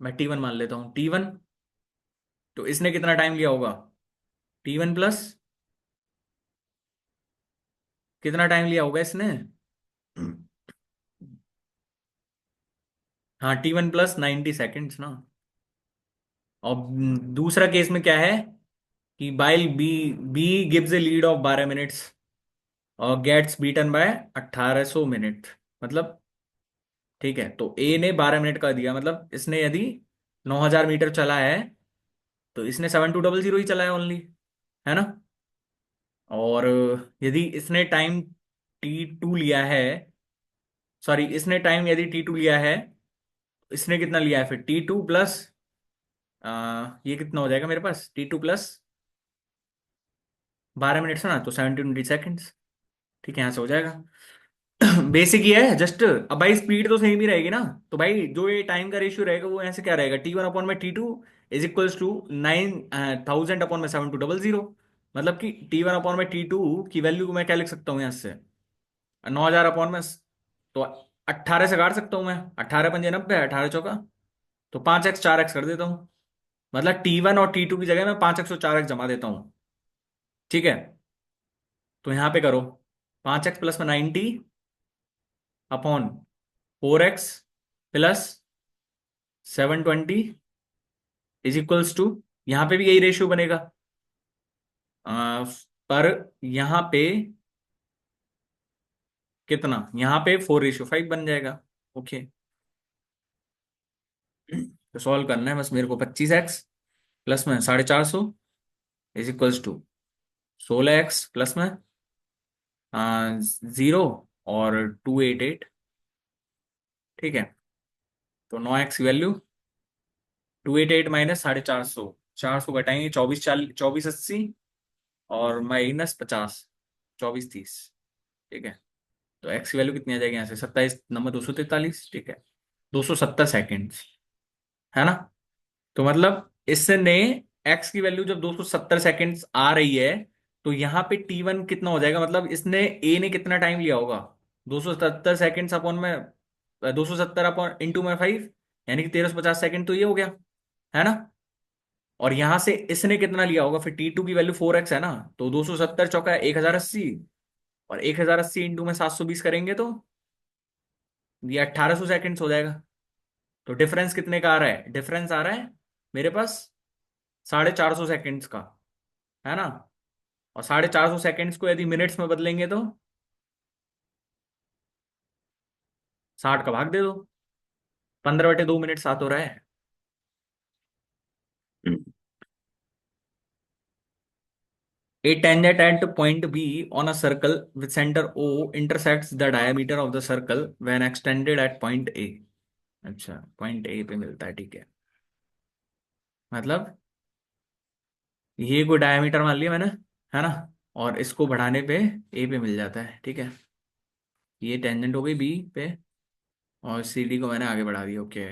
मैं T1 मान लेता हूं, T1, तो इसने कितना टाइम लिया होगा, T1 प्लस, कितना टाइम लिया होगा इसने, हाँ T1 प्लस 90 सेकेंड्स ना। और दूसरा केस में क्या है कि बाइल B, B gives A lead of 12 minutes और गेट्स बीटन बाय 1800 मिनट, मतलब ठीक है, तो ए ने 12 मिनट का दिया, मतलब इसने यदि 9000 मीटर चला है तो इसने 7200 ही चला है ओनली, है ना। और यदि इसने टाइम T2 लिया है, सॉरी इसने टाइम यदि T2 लिया है, इसने कितना लिया है फिर T2 प्लस, ये कितना हो जाएगा मेरे पास, T2 प्लस 12 मिनट्स है ना, तो 70 सेकेंड्स। ठीक है, यहाँ से हो जाएगा। बेसिक ही है जस्ट, अब भाई स्पीड तो सेम ही रहेगी ना, तो भाई जो ये टाइम का रेशियो रहेगा वो यहाँ से क्या रहेगा, T1/T2 इज इक्वल्स टू 9000/7200, मतलब कि T1/T2 की वैल्यू को मैं क्या लिख सकता हूँ यहाँ से, 9000 तो 18 से काट सकता हूँ मैं, 18×5 = 90, 18 चौका, तो 5x 4x कर देता हूँ, मतलब T1 और T2 की जगह मैं 5x और 4x जमा देता हूँ। ठीक है, तो यहां पे करो, 5x प्लस में 90/4x plus 720 is equals to, यहां पे भी यही रेशियो बनेगा, पर यहां पे कितना, यहां पे 4:5 बन जाएगा। ओके, तो सॉल्व करना है बस मेरे को, 25x प्लस में 450 is equals to 16x plus में 0 और 288। ठीक है, तो 9x की वैल्यू 288 माइनस 450, 400 घटाएंगे 24 80 और -50, 24 30। ठीक है, तो एक्स की वैल्यू कितनी आ जाएगी यहाँ से, 27 नंबर 243। ठीक है, 270 सेकेंड, है ना। तो मतलब इसने एक्स की वैल्यू जब 270 सेकेंड्स आ रही है, तो यहाँ पे T1 कितना हो जाएगा, मतलब इसने ए ने कितना टाइम लिया होगा, 270 सेकेंड्स अपॉन में 270 अपॉन इंटू में 5, यानी कि 1350 सेकेंड, तो ये हो गया, है ना। और यहां से इसने कितना लिया होगा फिर, T2 की वैल्यू 4x है ना, तो 270 चौका 1080, और 1080 इंटू में 720 करेंगे तो ये 1800 सेकेंड्स हो जाएगा। तो डिफरेंस कितने का आ रहा है? डिफरेंस आ रहा है मेरे पास 450 सेकेंड्स का, है ना। और 450 सेकेंड्स को यदि मिनट्स में बदलेंगे तो 60 का भाग दे दो। 15/2 मिनट 7 हो रहा है। A tangent at point B on a circle with center O intersects the diameter of the circle when extended at point A। अच्छा, पॉइंट ए पे मिलता है, ठीक है। मतलब ये कोई डायमीटर मान लिया मैंने, है ना। और इसको बढ़ाने पे ए पे मिल जाता है, ठीक है। ये टेंजेंट हो गई बी पे, और सी डी को मैंने आगे बढ़ा दिया, okay.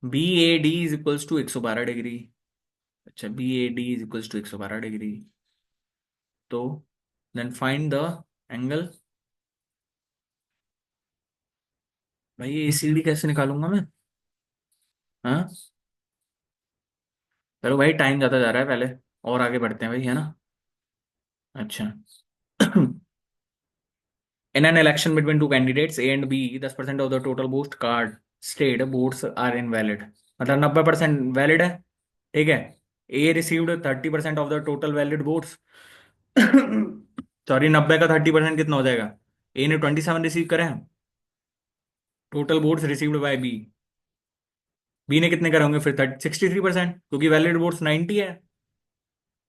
B A D is equals to 112 degree. अच्छा, B A D is equals to 112 degree. तो देन फाइंड द एंगल। भाई ये सी डी कैसे निकालूंगा मैं? हाँ, चलो भाई, टाइम जाता जा रहा है, पहले और आगे बढ़ते हैं भाई, है ना। अच्छा। In an election between two candidates A and B, 10% of the total votes casted votes are invalid। मतलब 90% वैलिड है, ठीक है। A received 30% of the total valid votes. Sorry, 90 का 30% कितना हो जाएगा? ए ने 27 रिसीव करे हैं total votes received by B. B ने कितने करे होंगे फिर? 63%, क्योंकि वैलिड वोट्स 90 है।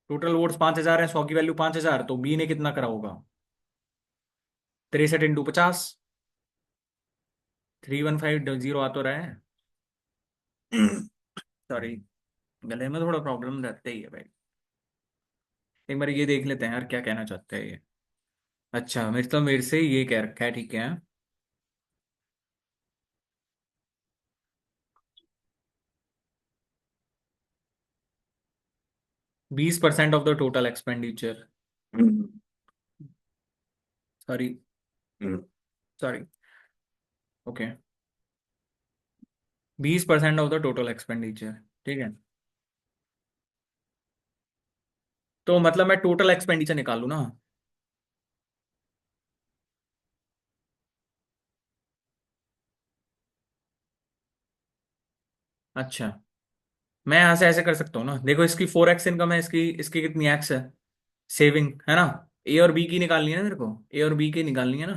टोटल वोट्स 5,000 है, 100 की वैल्यू 5,000, तो बी ने कितना करा होगा? 63 × 50। 3150 आ तो रहा है। सॉरी, गले में थोड़ा प्रॉब्लम रहता ही है भाई। एक बार ये देख लेते हैं यार, क्या कहना चाहते हैं ये। अच्छा, मेरे से ये कह रखा है, ठीक है। 20% of the total expenditure. Sorry, sorry, okay. 20% of the total expenditure, ठीक है। तो मतलब मैं टोटल एक्सपेंडिचर निकालू ना। अच्छा, मैं यहां से ऐसे कर सकता हूँ ना, देखो इसकी 4x इनकम है, इसकी इसकी कितनी एक्स है सेविंग, है ना। ए और बी की निकालनी है ना मेरे को, ए और बी की निकालनी है ना।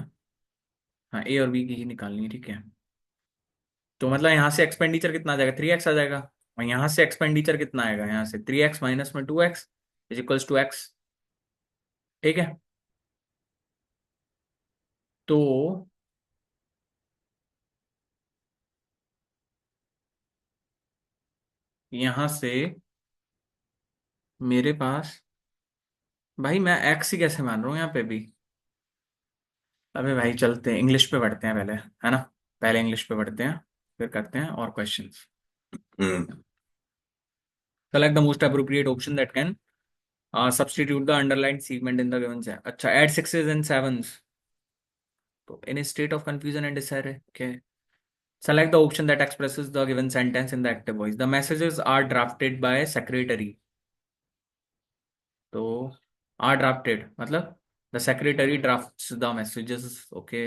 हाँ, ए और बी की ही निकालनी है, ठीक है। तो मतलब यहाँ से एक्सपेंडिचर कितना आ जाएगा? 3x आ जाएगा। और यहाँ से एक्सपेंडिचर कितना आएगा? यहाँ से 3x माइनस में 2x is equals to x, ठीक है। तो यहाँ से मेरे पास, भाई मैं एक्स ही कैसे मान रहा हूँ यहाँ पे भी? अबे भाई, चलते हैं इंग्लिश पे पढ़ते हैं पहले, है ना। पहले इंग्लिश पे पढ़ते हैं, फिर करते हैं और questions. Select the most appropriate option that can substitute the underline segment in the given से। अच्छा, एड सिक्सेस एंड सेवंस। तो in state of confusion and disarray, okay. Select the option that expresses the given sentence in the active voice. The messages are drafted by secretary। तो are drafted मतलब the secretary drafts the messages, okay।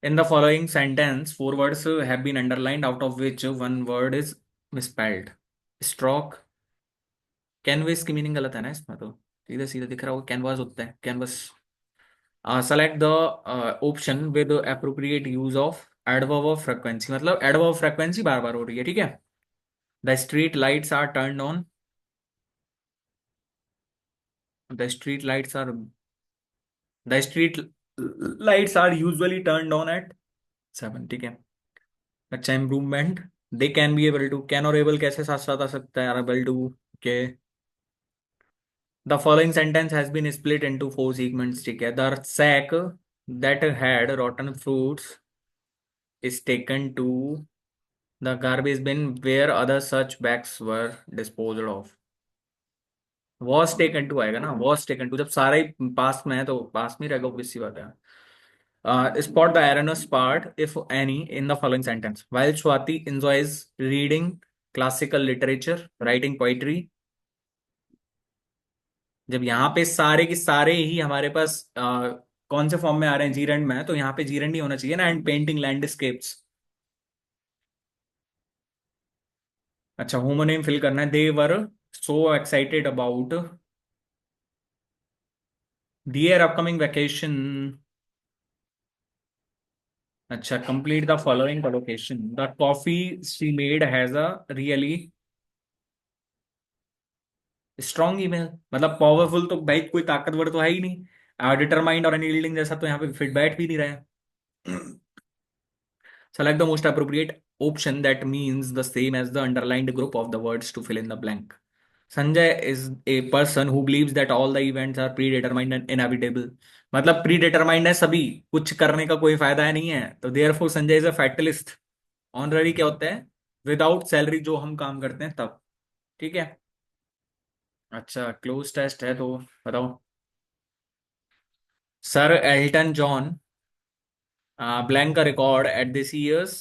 In the following sentence, four words have been underlined, out of which one word is misspelled। Stroke। Canvas की मीनिंग गलत है ना इसमें, तो सीधा सीधा दिख रहा होगा, कैनवास होता है, canvas. Select the option with appropriate use of adverb of frequency। मतलब adverb of frequency बार बार हो रही है, ठीक है। The street lights are turned on। The street lights are the street lights are usually turned on at 7, ठीक है। अच्छा, improvement. They can be able to, can और एबल कैसे साथ साथ आ सकता है यार? Able to, okay. The following sentence has been split into 4 segments, ठीक है। The sack that had rotten fruits is taken to the garbage bin where other such bags were disposed of। Was taken to आएगा ना, वॉज टेकन टू, जब सारा ही पास में है तो पास में ही रहेगा, obvious सी बात है। Spot the erroneous part, if any, in the following sentence. While Swati enjoys reading classical literature, writing poetry। जब यहाँ पे सारे के सारे ही हमारे पास कौन से फॉर्म में आ रहे हैं, जीरेंड में है, तो यहाँ पे जीरेंड ही होना चाहिए ना, एंड पेंटिंग लैंडस्केप्स। अच्छा, होमोनेम फिल करना है। They were so excited about their upcoming vacation. अच्छा, complete the following collocation. The coffee she made has a really strong smell. मतलब पावरफुल तो भाई कोई ताकतवर तो है ही नहीं, डिटरमाइंड और अनयील्डिंग जैसा तो यहाँ पे फिट बैठ भी नहीं रहा है। Select the most appropriate option that means the same as the underlined group of the words to fill in the blank. Sanjay is a person who believes that all the events are predetermined and inevitable. मतलब predetermined है सभी, कुछ करने का कोई फायदा है नहीं है, तो therefore Sanjay is a fatalist. Honorary क्या होता है? विदाउट सैलरी जो हम काम करते हैं तब। ठीक है। अच्छा, क्लोज टेस्ट है तो बताओ। Sir Elton John blank a record at this year's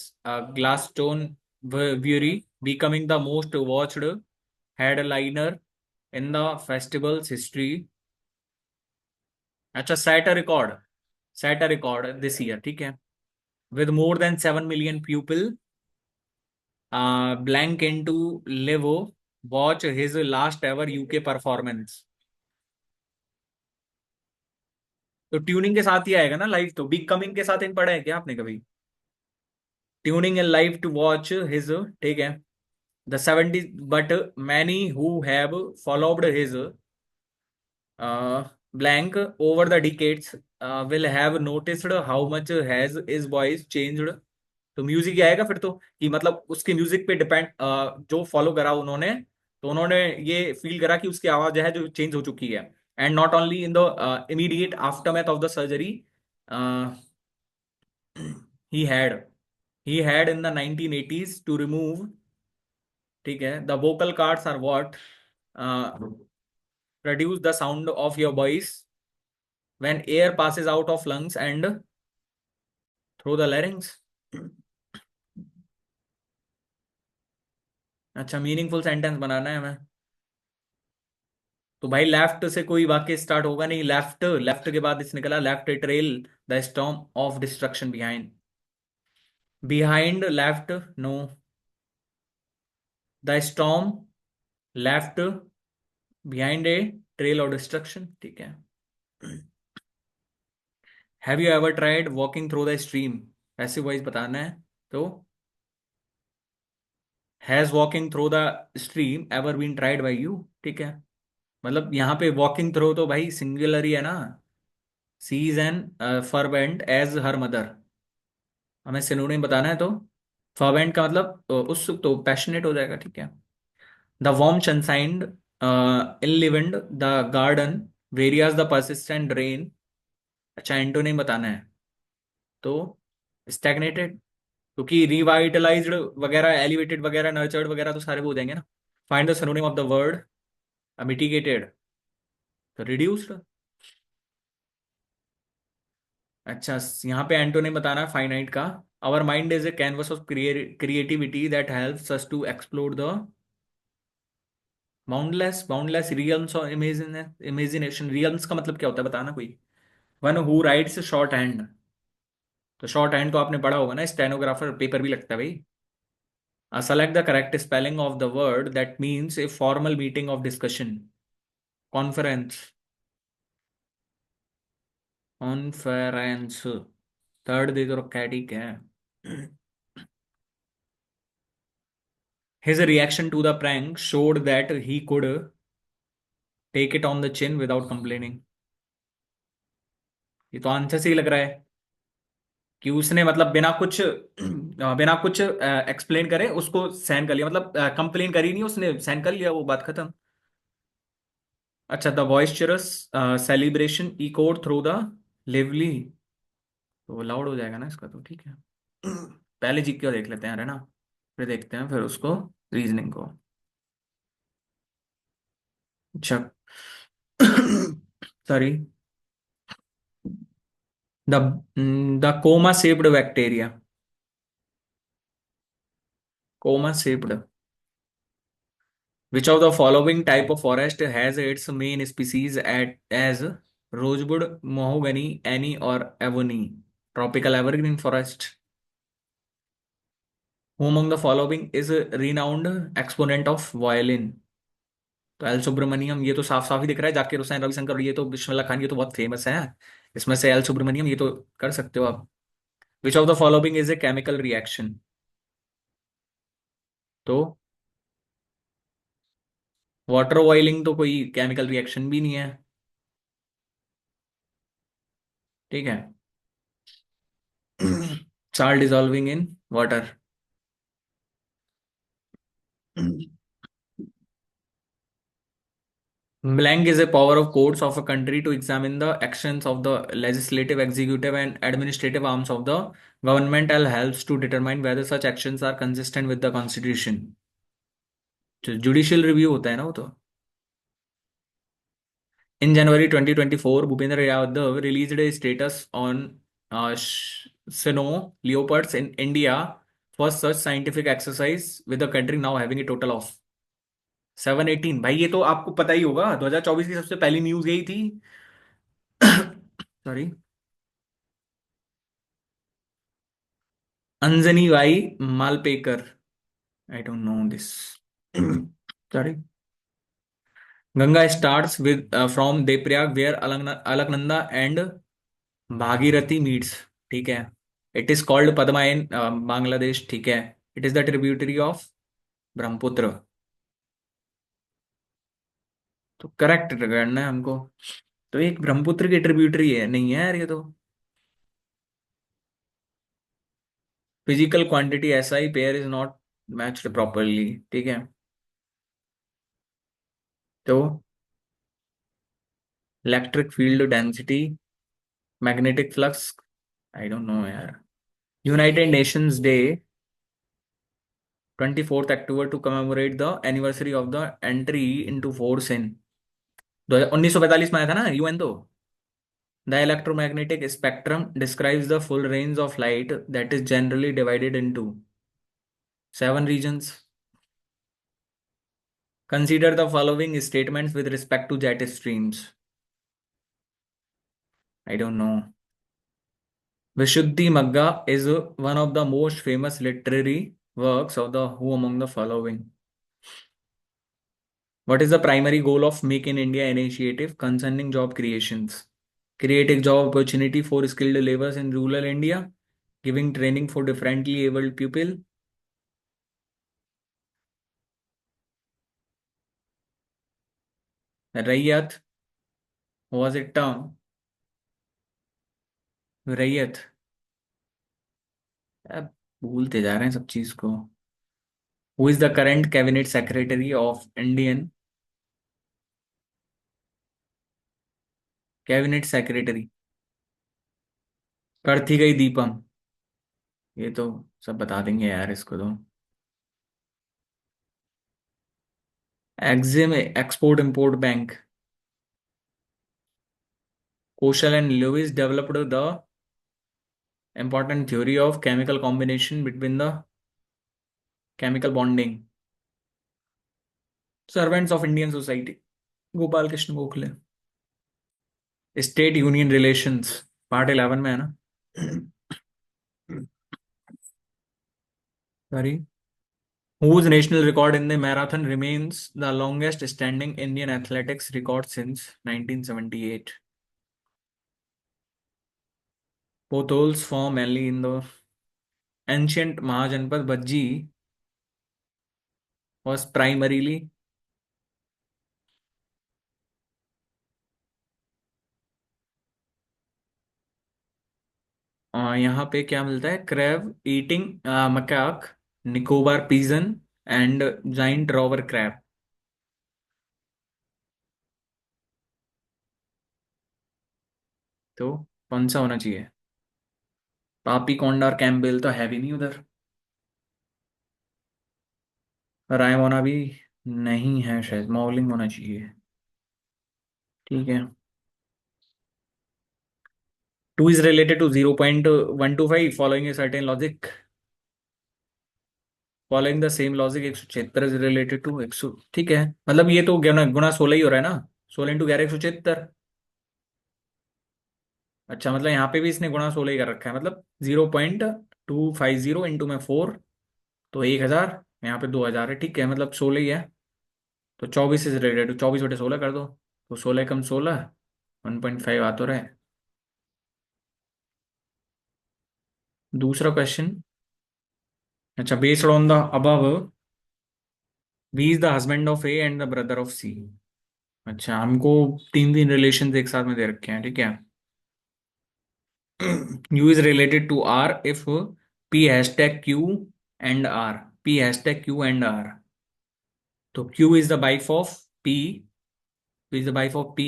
Glastonbury, becoming the most watched headliner in the festival's history. अच्छा, set a record this year, ठीक है, with more than 7 million people blank into Livo watch his last ever UK performance। तो ट्यूनिंग के साथ ही आएगा ना लाइव, तो बिग कमिंग के साथ इन पढ़ा है क्या आपने कभी? Tuning in live to watch his, ठीक है, the 70s, but many who have followed his blank over the decades will have noticed how much has his voice changed। तो म्यूजिक ही आएगा फिर तो, कि मतलब उसके म्यूजिक पे डिपेंड, जो फॉलो करा उन्होंने, तो उन्होंने ये फील करा कि उसकी आवाज है जो चेंज हो चुकी है। And not only in the immediate aftermath of the surgery, he had he had in the 1980s to remove, ठीक है, the vocal cords are what produce the sound of your voice when air passes out of lungs and through the larynx। अच्छा, मीनिंगफुल सेंटेंस बनाना है हमें। तो भाई लेफ्ट से कोई वाक्य स्टार्ट होगा नहीं, लेफ्ट लेफ्ट के बाद इस निकला, left trail the storm of destruction behind. Behind left, no, the storm left behind a trail of destruction, ठीक है। Have you ever tried walking through the stream, ऐसे वॉइस बताना है, तो has walking through the stream ever been tried by you, ठीक है। मतलब यहाँ पे वॉकिंग थ्रू तो भाई सिंगुलर ही है ना। She is an fervent as her mother, हमें सिनोनिम बताना है तो फर्वेंट का मतलब उत्सुक, तो पैशनेट हो जाएगा, ठीक है। The warm sunshine enlivened the garden various the persistent rain. अच्छा, एंटोनिम बताना है, तो स्टैग्नेटेड, क्योंकि रिवाइटलाइज्ड वगैरह, एलिवेटेड वगैरह, नर्चर्ड वगैरह तो सारे वो हो जाएंगे ना। Find the synonym of the word mitigated, तो रिड्यूस्ड। अच्छा, यहाँ पे एंटोनिम बताना है फाइनाइट का। Our mind is a canvas of creativity that helps us to explore the boundless realms और इमेजिनेशन। रियल्स का मतलब क्या होता है बताना कोई। One who rights short hand, तो शॉर्ट हैंड तो आपने पढ़ा होगा ना, स्टेनोग्राफर पेपर भी लगता है भाई। Select the correct spelling of the word that means a formal meeting of discussion. Conference, conference, third दे तो रखा है, ठीक है। His reaction to the prank showed that he could take it on the chin without complaining। ये तो आंसर से ही लग रहा है कि उसने मतलब बिना कुछ एक्सप्लेन करे उसको सहन कर लिया, मतलब कंप्लेन करी नहीं, उसने सहन कर लिया, वो बात खत्म। अच्छा, the boisterous celebration echoed through the lively, तो वो लाउड हो जाएगा ना इसका, तो ठीक है। पहले जीके को देख लेते हैं, है ना, फिर देखते हैं फिर उसको, रीजनिंग को। अच्छा, sorry, the the comma shaped bacteria, comma shaped, which of the following type of forest has its main species at as rosewood, mahogany, any और ebony? Tropical evergreen forest. Who among the following is renowned exponent of violin? तो एल सुब्रमण्यम, ये तो साफ साफ ही दिख रहा है, जाकिर हुसैन, रविशंकर, और ये तो बिस्मिल्लाह खान, ये तो बहुत फेमस है। इसमें से एल सुब्रमण्यम, ये तो कर सकते हो आप। Which of the following is a chemical reaction? तो वाटर बॉइलिंग तो कोई केमिकल रिएक्शन भी नहीं है। ठीक है। Salt dissolving in water. Blank is a power of courts of a country to examine the actions of the legislative, executive, and administrative arms of the government and helps to determine whether such actions are consistent with the constitution. जो जुडिशियल रिव्यू होता है ना वो तो। In January 2024, Bhupendra Yadav released a status on snow leopards in India, first such scientific exercise, with the country now having a total of 718। भाई ये तो आपको पता ही होगा, 2024 की सबसे पहली न्यूज यही थी। Sorry. Anjani Bai Malpekar. I don't know this. Sorry. Ganga starts with from Devprayag where Alaknanda and Bhagirathi meets. ठीक है। It is called Padma in Bangladesh. ठीक है। It is the tributary of Brahmaputra. तो करेक्ट करना है हमको। तो एक ब्रह्मपुत्र की ट्रिब्यूटरी है नहीं है यार ये तो। Physical quantity SI pair is not matched properly. ठीक है। तो electric field density, magnetic flux, I don't know यार। United Nations Day 24 October to commemorate the anniversary of the entry into force in 1945 में आया था ना यूएन तो। The electromagnetic spectrum describes the full range of light that is generally divided into 7 regions। Consider the following statements with respect to jet streams. I don't know. Visuddhimagga is one of the most famous literary works of the who among the following? What is the primary goal of Make in India initiative concerning job creations? Create a job opportunity for skilled laborers in rural India, giving training for differently abled people. रैयत was a term. रैयत। अब भूलते जा रहे हैं सब चीज को। Who is the current cabinet secretary of Indian cabinet secretary? कार्थिकेय Deepam. ये तो सब बता देंगे यार इसको तो। EXIM export import bank. Koshal and Lewis developed the important theory of chemical combination between the chemical bonding. Servants of Indian society, Gopal Krishna Gokhale. State union relations part 11 में है ना। Sorry. Whose national record in the marathon remains the longest standing Indian athletics record since 1978? Potholes form mainly in the ancient Mahajanpad Bajji was primarily यहाँ पे क्या मिलता है? Crab eating macaque, Nicobar pigeon and giant rover crab. तो कौन सा होना चाहिए? पापी कोंडा और कैम्बेल तो है भी नहीं उधर। रायमोना भी नहीं है शायद, मॉवलिंग होना चाहिए। ठीक है। 2 is related to 0.125 following a certain logic. Following the same logic 176 is related to 100। ठीक है, मतलब ये तो गुना गुना 16 ही हो रहा है ना। 16 × 11 176। अच्छा, मतलब यहाँ पे भी इसने गुणा 16 ही कर रखा है, मतलब 0.250 इंटू में 4, तो 1,000। यहाँ पे 2,000 है, ठीक है, मतलब 16 ही है। तो 24 से रिलेटेड 24/16 कर दो, तो 16 कम 16, 1.5 आ तो रहा है। दूसरा क्वेश्चन। अच्छा, based on the above, B is the husband of A and the brother of C. अच्छा, हमको तीन तीन रिलेशन एक साथ में दे रखे हैं, ठीक है। U is related to R if P hashtag Q and R. P hashtag Q and R. तो Q is the wife of P, Q is the wife of P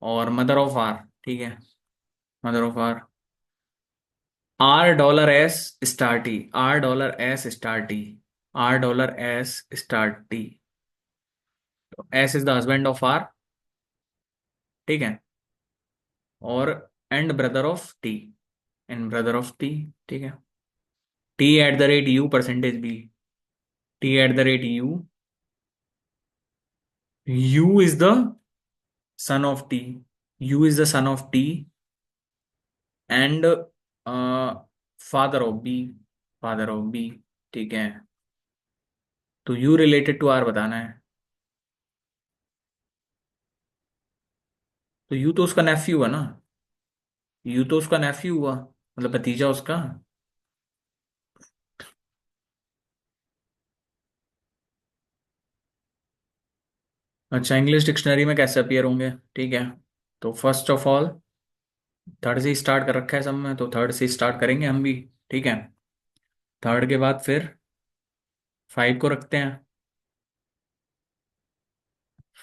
और मदर ऑफ R, ठीक है, mother of R। R$S star T, R$S star T, R$S star T। तो S is the husband of R, ठीक है, और and brother of T, and brother of T, ठीक है। T@U percentage B, T@U, U is the son of T, U is the son of T and father of B, father of B, ठीक है। तो U रिलेटेड टू R बताना है। तो U तो उसका नेफ्यू हुआ ना, U तो उसका नेफ्यू हुआ, मतलब भतीजा उसका। अच्छा, इंग्लिश डिक्शनरी में कैसे अपीयर होंगे, ठीक है। तो फर्स्ट ऑफ ऑल थर्ड से स्टार्ट कर रखा है सब में, तो थर्ड से स्टार्ट करेंगे हम भी, ठीक है। थर्ड के बाद फिर 5 को रखते हैं।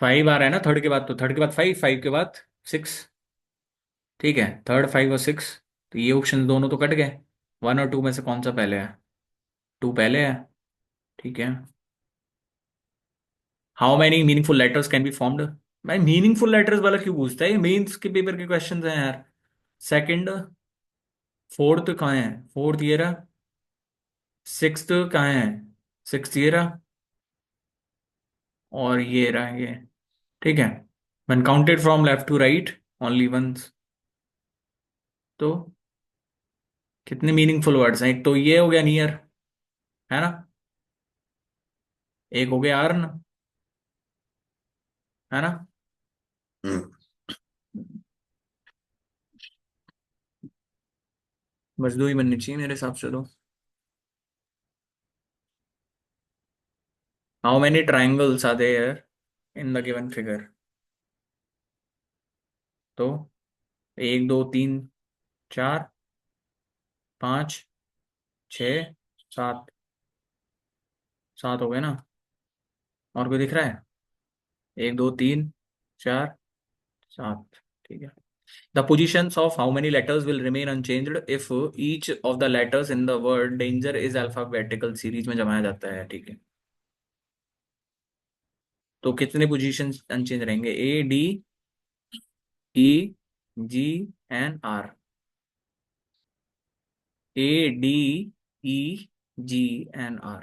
5 आ रहा है ना थर्ड के बाद, तो थर्ड के बाद 5, 5 के बाद 6, ठीक है। थर्ड 5 और 6, तो ये ऑप्शन दोनों तो कट गए। 1 और 2 में से कौन सा पहले है? 2 पहले है, ठीक है। How many meaningful letters can be formed. भाई मीनिंगफुल लेटर्स वाला क्यों पूछता है, ये मेंस के पेपर के क्वेश्चन हैं यार। सेकंड, फोर्थ कहाँ है? फोर्थ ये रहा। सिक्स्थ कहाँ है? सिक्स्थ ये रहा, और ये रहा ये, ठीक है। when counted from left to right only once। तो कितने मीनिंगफुल वर्ड्स हैं? एक तो ये हो गया नियर, है ना, एक हो गया अर्न, है ना। हम्म। बस दो ही बननी चाहिए मेरे हिसाब से तो। How many triangles are there in the given figure. तो 1 2 3 4 5 6 7, 7 हो गए ना। और कोई दिख रहा है? 1 2 3 4 7, ठीक है। The positions of how many letters will remain unchanged if each of the letters in the word danger is alphabetical series में जमाया जाता है, ठीक है। तो कितने पोजीशन अनचेंज रहेंगे? A D E G and R, A D E G and R,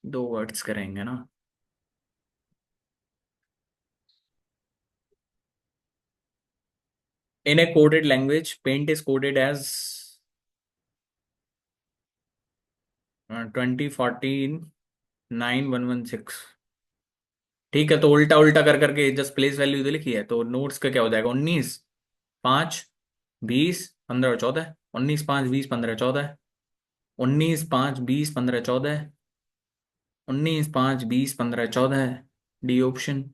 दो वर्ड्स करेंगे ना। In a coded language, paint is coded as 2014 9116, ठीक है। तो उल्टा उल्टा कर करके जस्ट प्लेस वैल्यू तो लिखी है, तो नोट्स का क्या हो जाएगा? 19 5 20 15 और 14, 19 5 20 15 14, 19 5 20 15 14, 19 5 20 15 14, D option.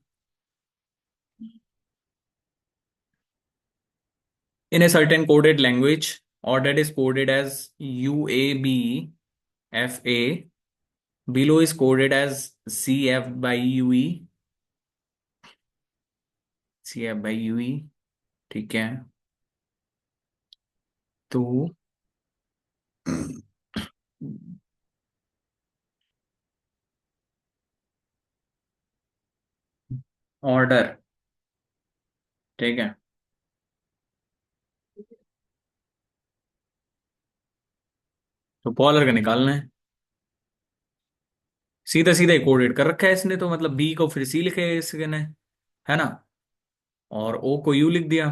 In a certain coded language, or that is coded as UABFA, below is coded as CF/UE, CF/UE, ठीक है। तो ऑर्डर, ठीक है। तो पॉलर का निकालना है, सीधा सीधा कोडेड कर रखा है इसने, तो मतलब बी को फिर सी लिखे इसने, है ना, और ओ को यू लिख दिया।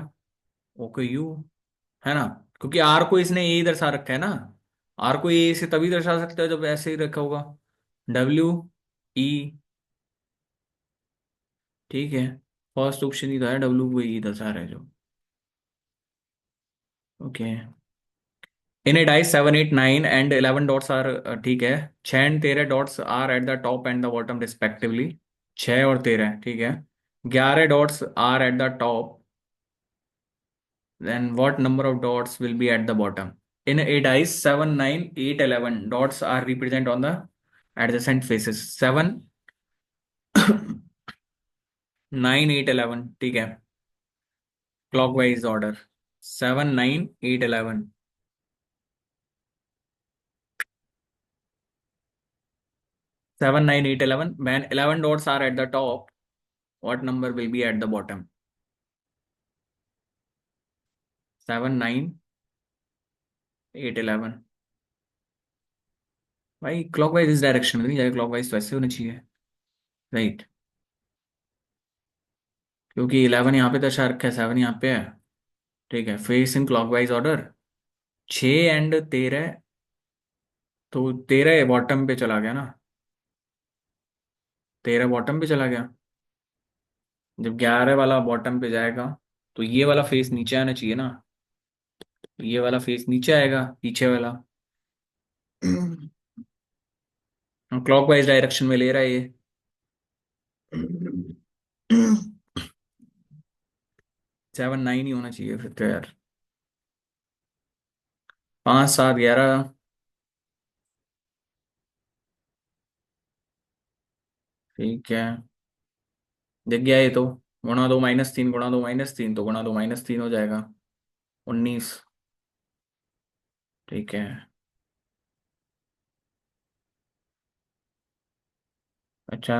ओके यू, है ना? क्योंकि आर को इसने ए दर्शा रखा है ना, आर को ए से तभी दर्शा सकता है जब ऐसे ही रखा होगा, डब्ल्यू ई। ठीक है, फर्स्ट ऑप्शन ही तो है, डब्ल्यू को ई दर्शा रहा है जो। Okay. In a dice 7 8 9 and 11 dots are, ठीक है, 6 और 13 dots are at the top and the bottom respectively. 6 और 13, ठीक है। 11 dots are at the top, then what number of dots will be at the bottom? In a dice 7 9 8 11 dots are represent on the adjacent faces, 7 9 8 11, ठीक है, clockwise order, 7 9 8 11, 7 9 8 11, when 11 dots are at the top, what number will be at the bottom? 7 9 8 11। भाई क्लॉकवाइज इस डायरेक्शन में नहीं जाएगा, क्लॉकवाइज तो ऐसे होना चाहिए, राइट? क्योंकि 11 यहाँ पे दर्शा रखा है, 7 यहाँ पे है, ठीक है, face in clockwise order. 6 and 13, तो 13 बॉटम पे चला गया ना, 13 बॉटम पे चला गया। जब 11 वाला बॉटम पे जाएगा तो ये वाला फेस नीचे आना चाहिए ना, ये वाला फेस नीचे आएगा, पीछे वाला। क्लॉकवाइज डायरेक्शन में ले रहा है ये। 7 9 ही होना चाहिए फिर तो यार। 5 7 11। ठीक है, दिख गया ये तो। गुणा 2 - 3, गुणा 2 - 3, तो गुणा 2 - 3 हो जाएगा, 19। ठीक है। अच्छा,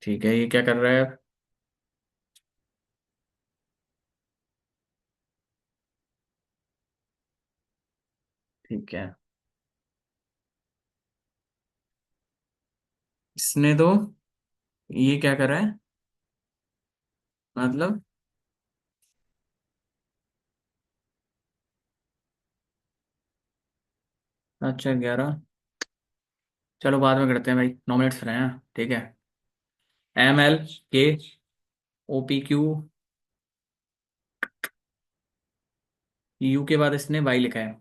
ठीक है, ये क्या कर रहा है अब? ठीक है, इसने तो ये क्या करा है, मतलब? अच्छा, 11। चलो बाद में करते हैं भाई, 9 मिनट्स रहे हैं, ठीक है। ML, K, OPQ, U के बाद इसने Y लिखा है,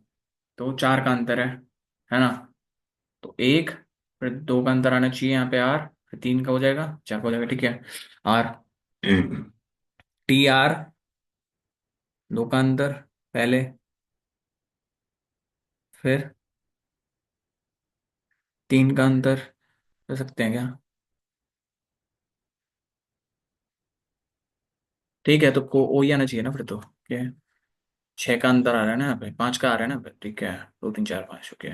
तो 4 का अंतर है ना? तो एक, फिर 2 का अंतर आना चाहिए यहाँ पे, R, फिर 3 का हो जाएगा, 4 का हो जाएगा, ठीक है। R, TR, 2 का अंतर पहले, फिर 3 का अंतर, कर सकते हैं क्या? ठीक है, तो को ओ ही आना चाहिए ना फिर तो, ठीक है। 6 का अंतर आ रहा है ना यहाँ पे, 5 का आ रहा है ना यहाँ पे, ठीक है, 2 3 4 5, ओके।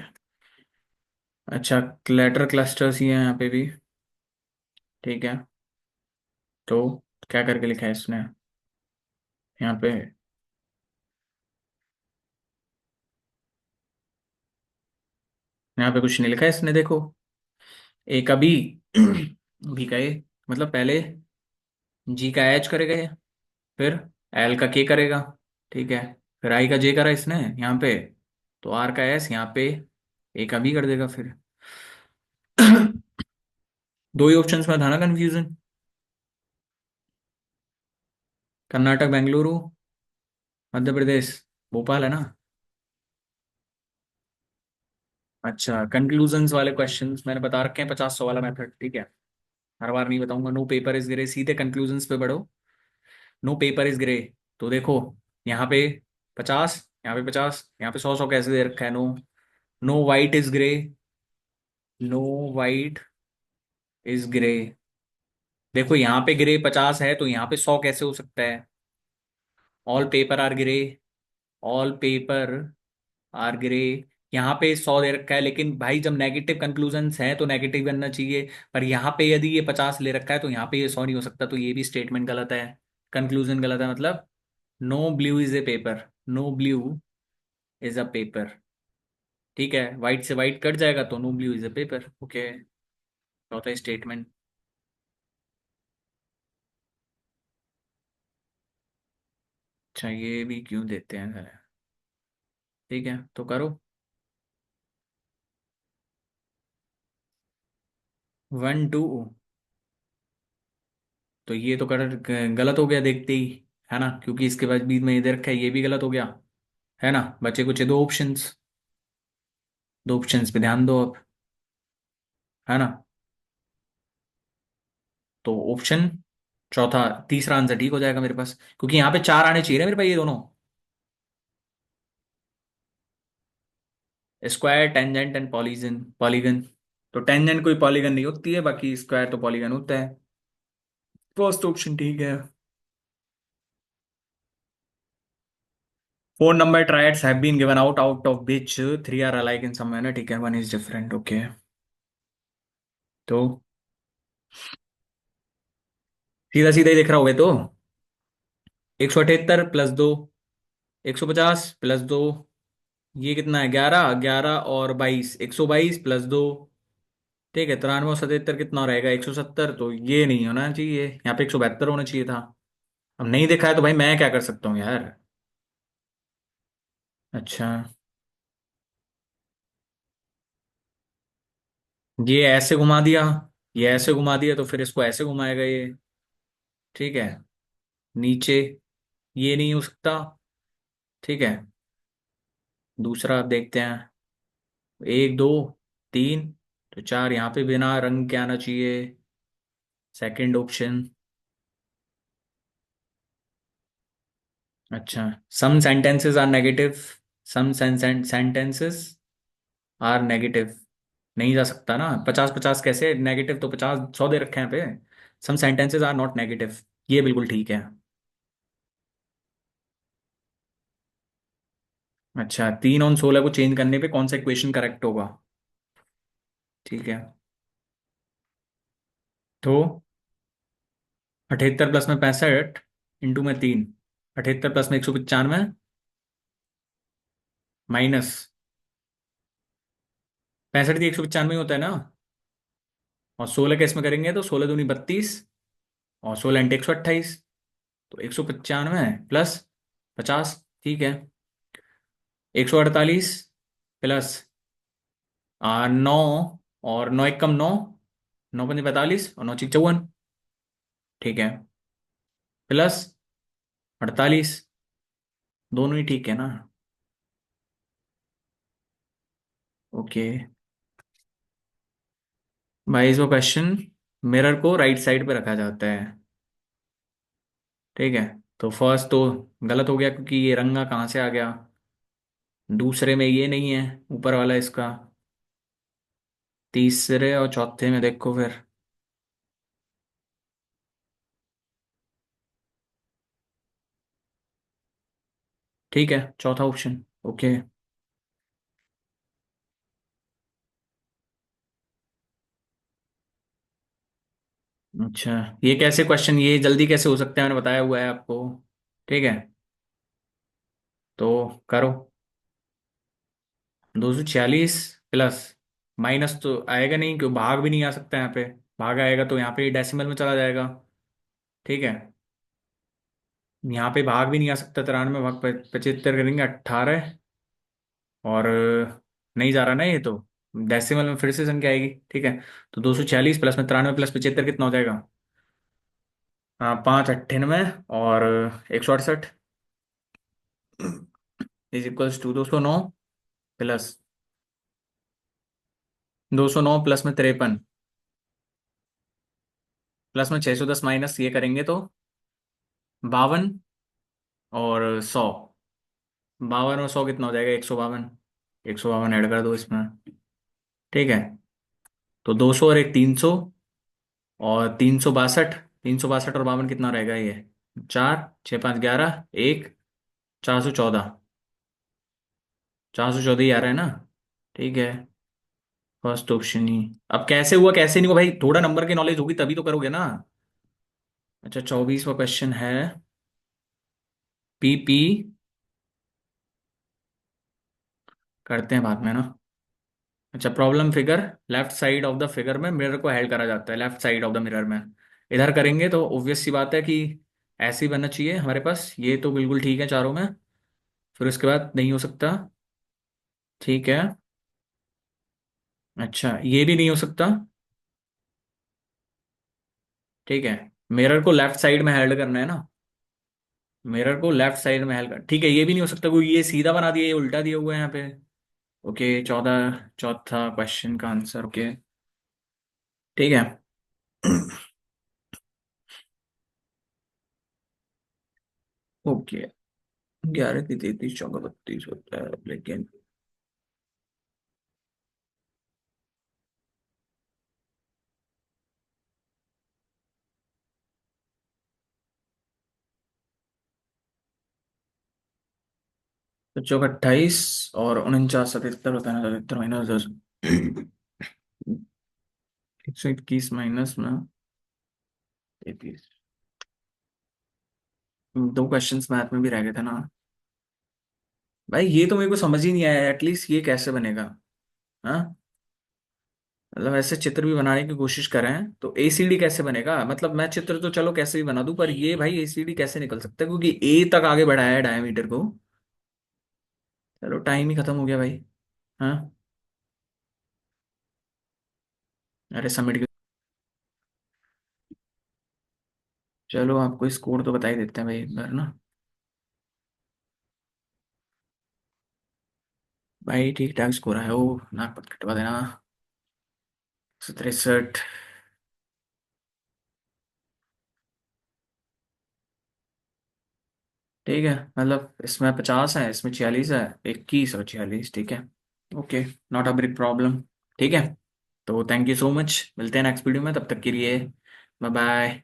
अच्छा, लेटर क्लस्टर्स ही है यहाँ पे भी, ठीक है। तो क्या करके लिखा है इसने यहाँ पे? यहाँ पे कुछ नहीं लिखा है इसने, देखो। ए का बी, बी का ए, मतलब पहले जी का एच करेगा ये, फिर एल का के करेगा, ठीक है, फिर आई का जे करा इसने यहाँ पे, तो आर का एस यहाँ पे, ए का बी कर देगा फिर। दो ही ऑप्शंस में था ना कंफ्यूजन। कर्नाटक, बेंगलुरु, मध्य प्रदेश, भोपाल है ना? अच्छा, कंक्लूजन्स वाले क्वेश्चंस मैंने बता रखे हैं, 50 100 वाला मेथड, ठीक है। हर बार नहीं बताऊंगा, नो पेपर इज ग्रे, सीधे कंक्लूजन्स पे बढ़ो। नो पेपर इज ग्रे, तो देखो, यहाँ पे 50, यहाँ पे 50, यहाँ पे 100 100 कैसे दे रखा है? No, no white is grey, no white is grey. देखो यहाँ पे ग्रे 50 है, तो यहाँ पे 100 कैसे हो सकता है? All paper are grey, all paper are grey. यहाँ पे 100 दे रखा है, लेकिन भाई जब नेगेटिव कंक्लूजन्स है तो नेगेटिव बनना चाहिए, पर यहाँ पे यदि ये 50 ले रखा है तो यहाँ पे ये 100 नहीं हो सकता, तो ये भी स्टेटमेंट गलत है, कंक्लूजन गलत है, मतलब no blue is a paper, no blue is a paper. ठीक है, व्हाइट से व्हाइट कट जाएगा तो no blue is a paper, okay. चौथा स्टेटमेंट। अच्छा, ये भी क्यों देते हैं साले? ठीक है, तो करो। 1 2। तो ये तो कर गलत हो गया देखते ही, है ना, क्योंकि इसके बाद बीच में इधर रखा है, ये भी गलत हो गया, है ना। बचे कुछ दो ऑप्शंस, दो ऑप्शंस पे ध्यान दो अब, है ना। तो ऑप्शन चौथा, तीसरा आंसर ठीक हो जाएगा मेरे पास, क्योंकि यहाँ पे चार आने चाहिए ना मेरे पास, ये दोनों। Square, tangent and polygon, polygon. तो टेंजेंट कोई पॉलीगन नहीं होती है, बाकी स्क्वायर तो पॉलीगन होता है। फर्स्ट ऑप्शन ठीक है। Four number triads have been given out of which three are alike in some manner, ठीक है, वन इज डिफरेंट, ओके। तो सीधा सीधा ही देख रहा होगे तो 178 + 2, 150 + 2, ये कितना है, 11, 11 और 22, 122 + 2, ठीक है, 93 और 77 कितना रहेगा, 170। तो ये नहीं होना चाहिए, यहाँ पे 172 होना चाहिए था। अब नहीं देखा है तो भाई मैं क्या कर सकता हूँ यार। अच्छा, ये ऐसे घुमा दिया, ये ऐसे घुमा दिया, तो फिर इसको ऐसे घुमाएगा ये, ठीक है। नीचे ये नहीं हो सकता, ठीक है। दूसरा आप देखते हैं, 1 2 3, तो चार यहाँ पे बिना रंग के आना चाहिए, सेकंड ऑप्शन। अच्छा, some sentences are negative, some sentences are negative, नहीं जा सकता ना, 50 50 कैसे नेगेटिव, तो 50 100 दे रखे हैं पे। Some sentences are not negative, ये बिल्कुल ठीक है। अच्छा, 3 और 16 को चेंज करने पे कौन सा इक्वेशन करेक्ट होगा, ठीक है। तो 78 + 65 इंटू में 3, 78 + 195 माइनस 65 थी, 195 होता है ना। और 16 के इसमें करेंगे तो 16 दूनी 32, और 16 × 128, तो 195 + 50, ठीक है। 148 प्लस 9, और 9 × 1 = 9, 9 × 5 = 45, और 9 × 6 = 54, ठीक है। प्लस 48, दोनों ही ठीक है ना, ओके। 22वां क्वेश्चन, मिरर को राइट साइड पे रखा जाता है, ठीक है। तो फर्स्ट तो गलत हो गया, क्योंकि ये रंगा कहाँ से आ गया, दूसरे में ये नहीं है ऊपर वाला इसका, तीसरे और चौथे में देखो फिर, ठीक है, चौथा ऑप्शन, ओके। अच्छा, ये कैसे क्वेश्चन, ये जल्दी कैसे हो सकते हैं, मैंने बताया हुआ है आपको, ठीक है। तो करो, 246 प्लस, माइनस तो आएगा नहीं, क्यों, भाग भी नहीं आ सकता यहाँ पे, भाग आएगा तो यहाँ पे डेसिमल में चला जाएगा, ठीक है। यहाँ पे भाग भी नहीं आ सकता, 93 भाग 75 करेंगे 18, और नहीं जा रहा ना ये तो, डेसिमल में फिर से संख्या आएगी, ठीक है। तो 246 प्लस में 93 + 75 कितना हो जाएगा, हाँ, 5 98, और 168 is equals to 209 plus 209 plus में 53 प्लस में 610 माइनस ये करेंगे तो 52 और 100, 52 और 100 कितना हो जाएगा, 152, 152 ऐड कर दो इसमें, ठीक है। तो 200 और एक 300, और 362, 362 और 52 कितना रहेगा ये, 4 6 5 11 एक, 414, 414 ही आ रहा है ना, ठीक है। फर्स्ट ऑप्शन ही, अब कैसे हुआ कैसे नहीं हुआ भाई, थोड़ा नंबर की नॉलेज होगी तभी तो करोगे ना। अच्छा, 24वां क्वेश्चन है, पीपी, करते हैं बाद में ना। अच्छा, problem figure, left side of the figure में मिरर को हेल्ड करा जाता है, left side of the mirror में, इधर करेंगे तो ऑब्वियस सी बात है कि ऐसे ही बनना चाहिए हमारे पास, ये तो बिल्कुल ठीक है चारों में। फिर उसके बाद नहीं हो सकता। ठीक है। अच्छा, ये भी नहीं हो सकता। ठीक है। मिरर को लेफ्ट साइड में हेल्ड करना है ना। मिरर को लेफ्ट साइड में हेल्ड कर, ठीक है, ये भी नहीं हो सकता क्योंकि ये सीधा बना दिया, ये उल्टा दिया हुआ है यहाँ पे। ओके, चौदह, चौथा क्वेश्चन का आंसर। ओके। ठीक है। ओके। 11 की 33 चौका 32 होता है लेकिन। तो चौका 28 और 49 77 होता है ना, 77 -10। 121 माइनस में 33। दो क्वेश्चंस मैथ में भी रह गए थे ना। भाई ये तो मेरे को समझ ही नहीं आया, एटलीस्ट ये कैसे बनेगा। हाँ, मतलब ऐसे चित्र भी बनाने की कोशिश करें तो एसीडी कैसे बनेगा, मतलब मैं चित्र तो चलो कैसे भी बना दूं, पर ये भाई एसीडी कैसे निकल सकता है क्योंकि ए तक आगे बढ़ाया है डायमीटर को। चलो टाइम ही खत्म हो गया भाई। हाँ। अरे सबमिट। चलो आपको स्कोर तो बता ही देते हैं भाई एक बार ना। भाई ठीक ठाक स्कोर है, वो नाक पट कटवा देना। 163। ठीक है, मतलब इसमें 50 है, इसमें 46 है। 21 और 46, ठीक है। Okay. Not a big problem. ठीक है। तो थैंक यू सो मच, मिलते हैं नेक्स्ट वीडियो में, तब तक के लिए बाय बाय।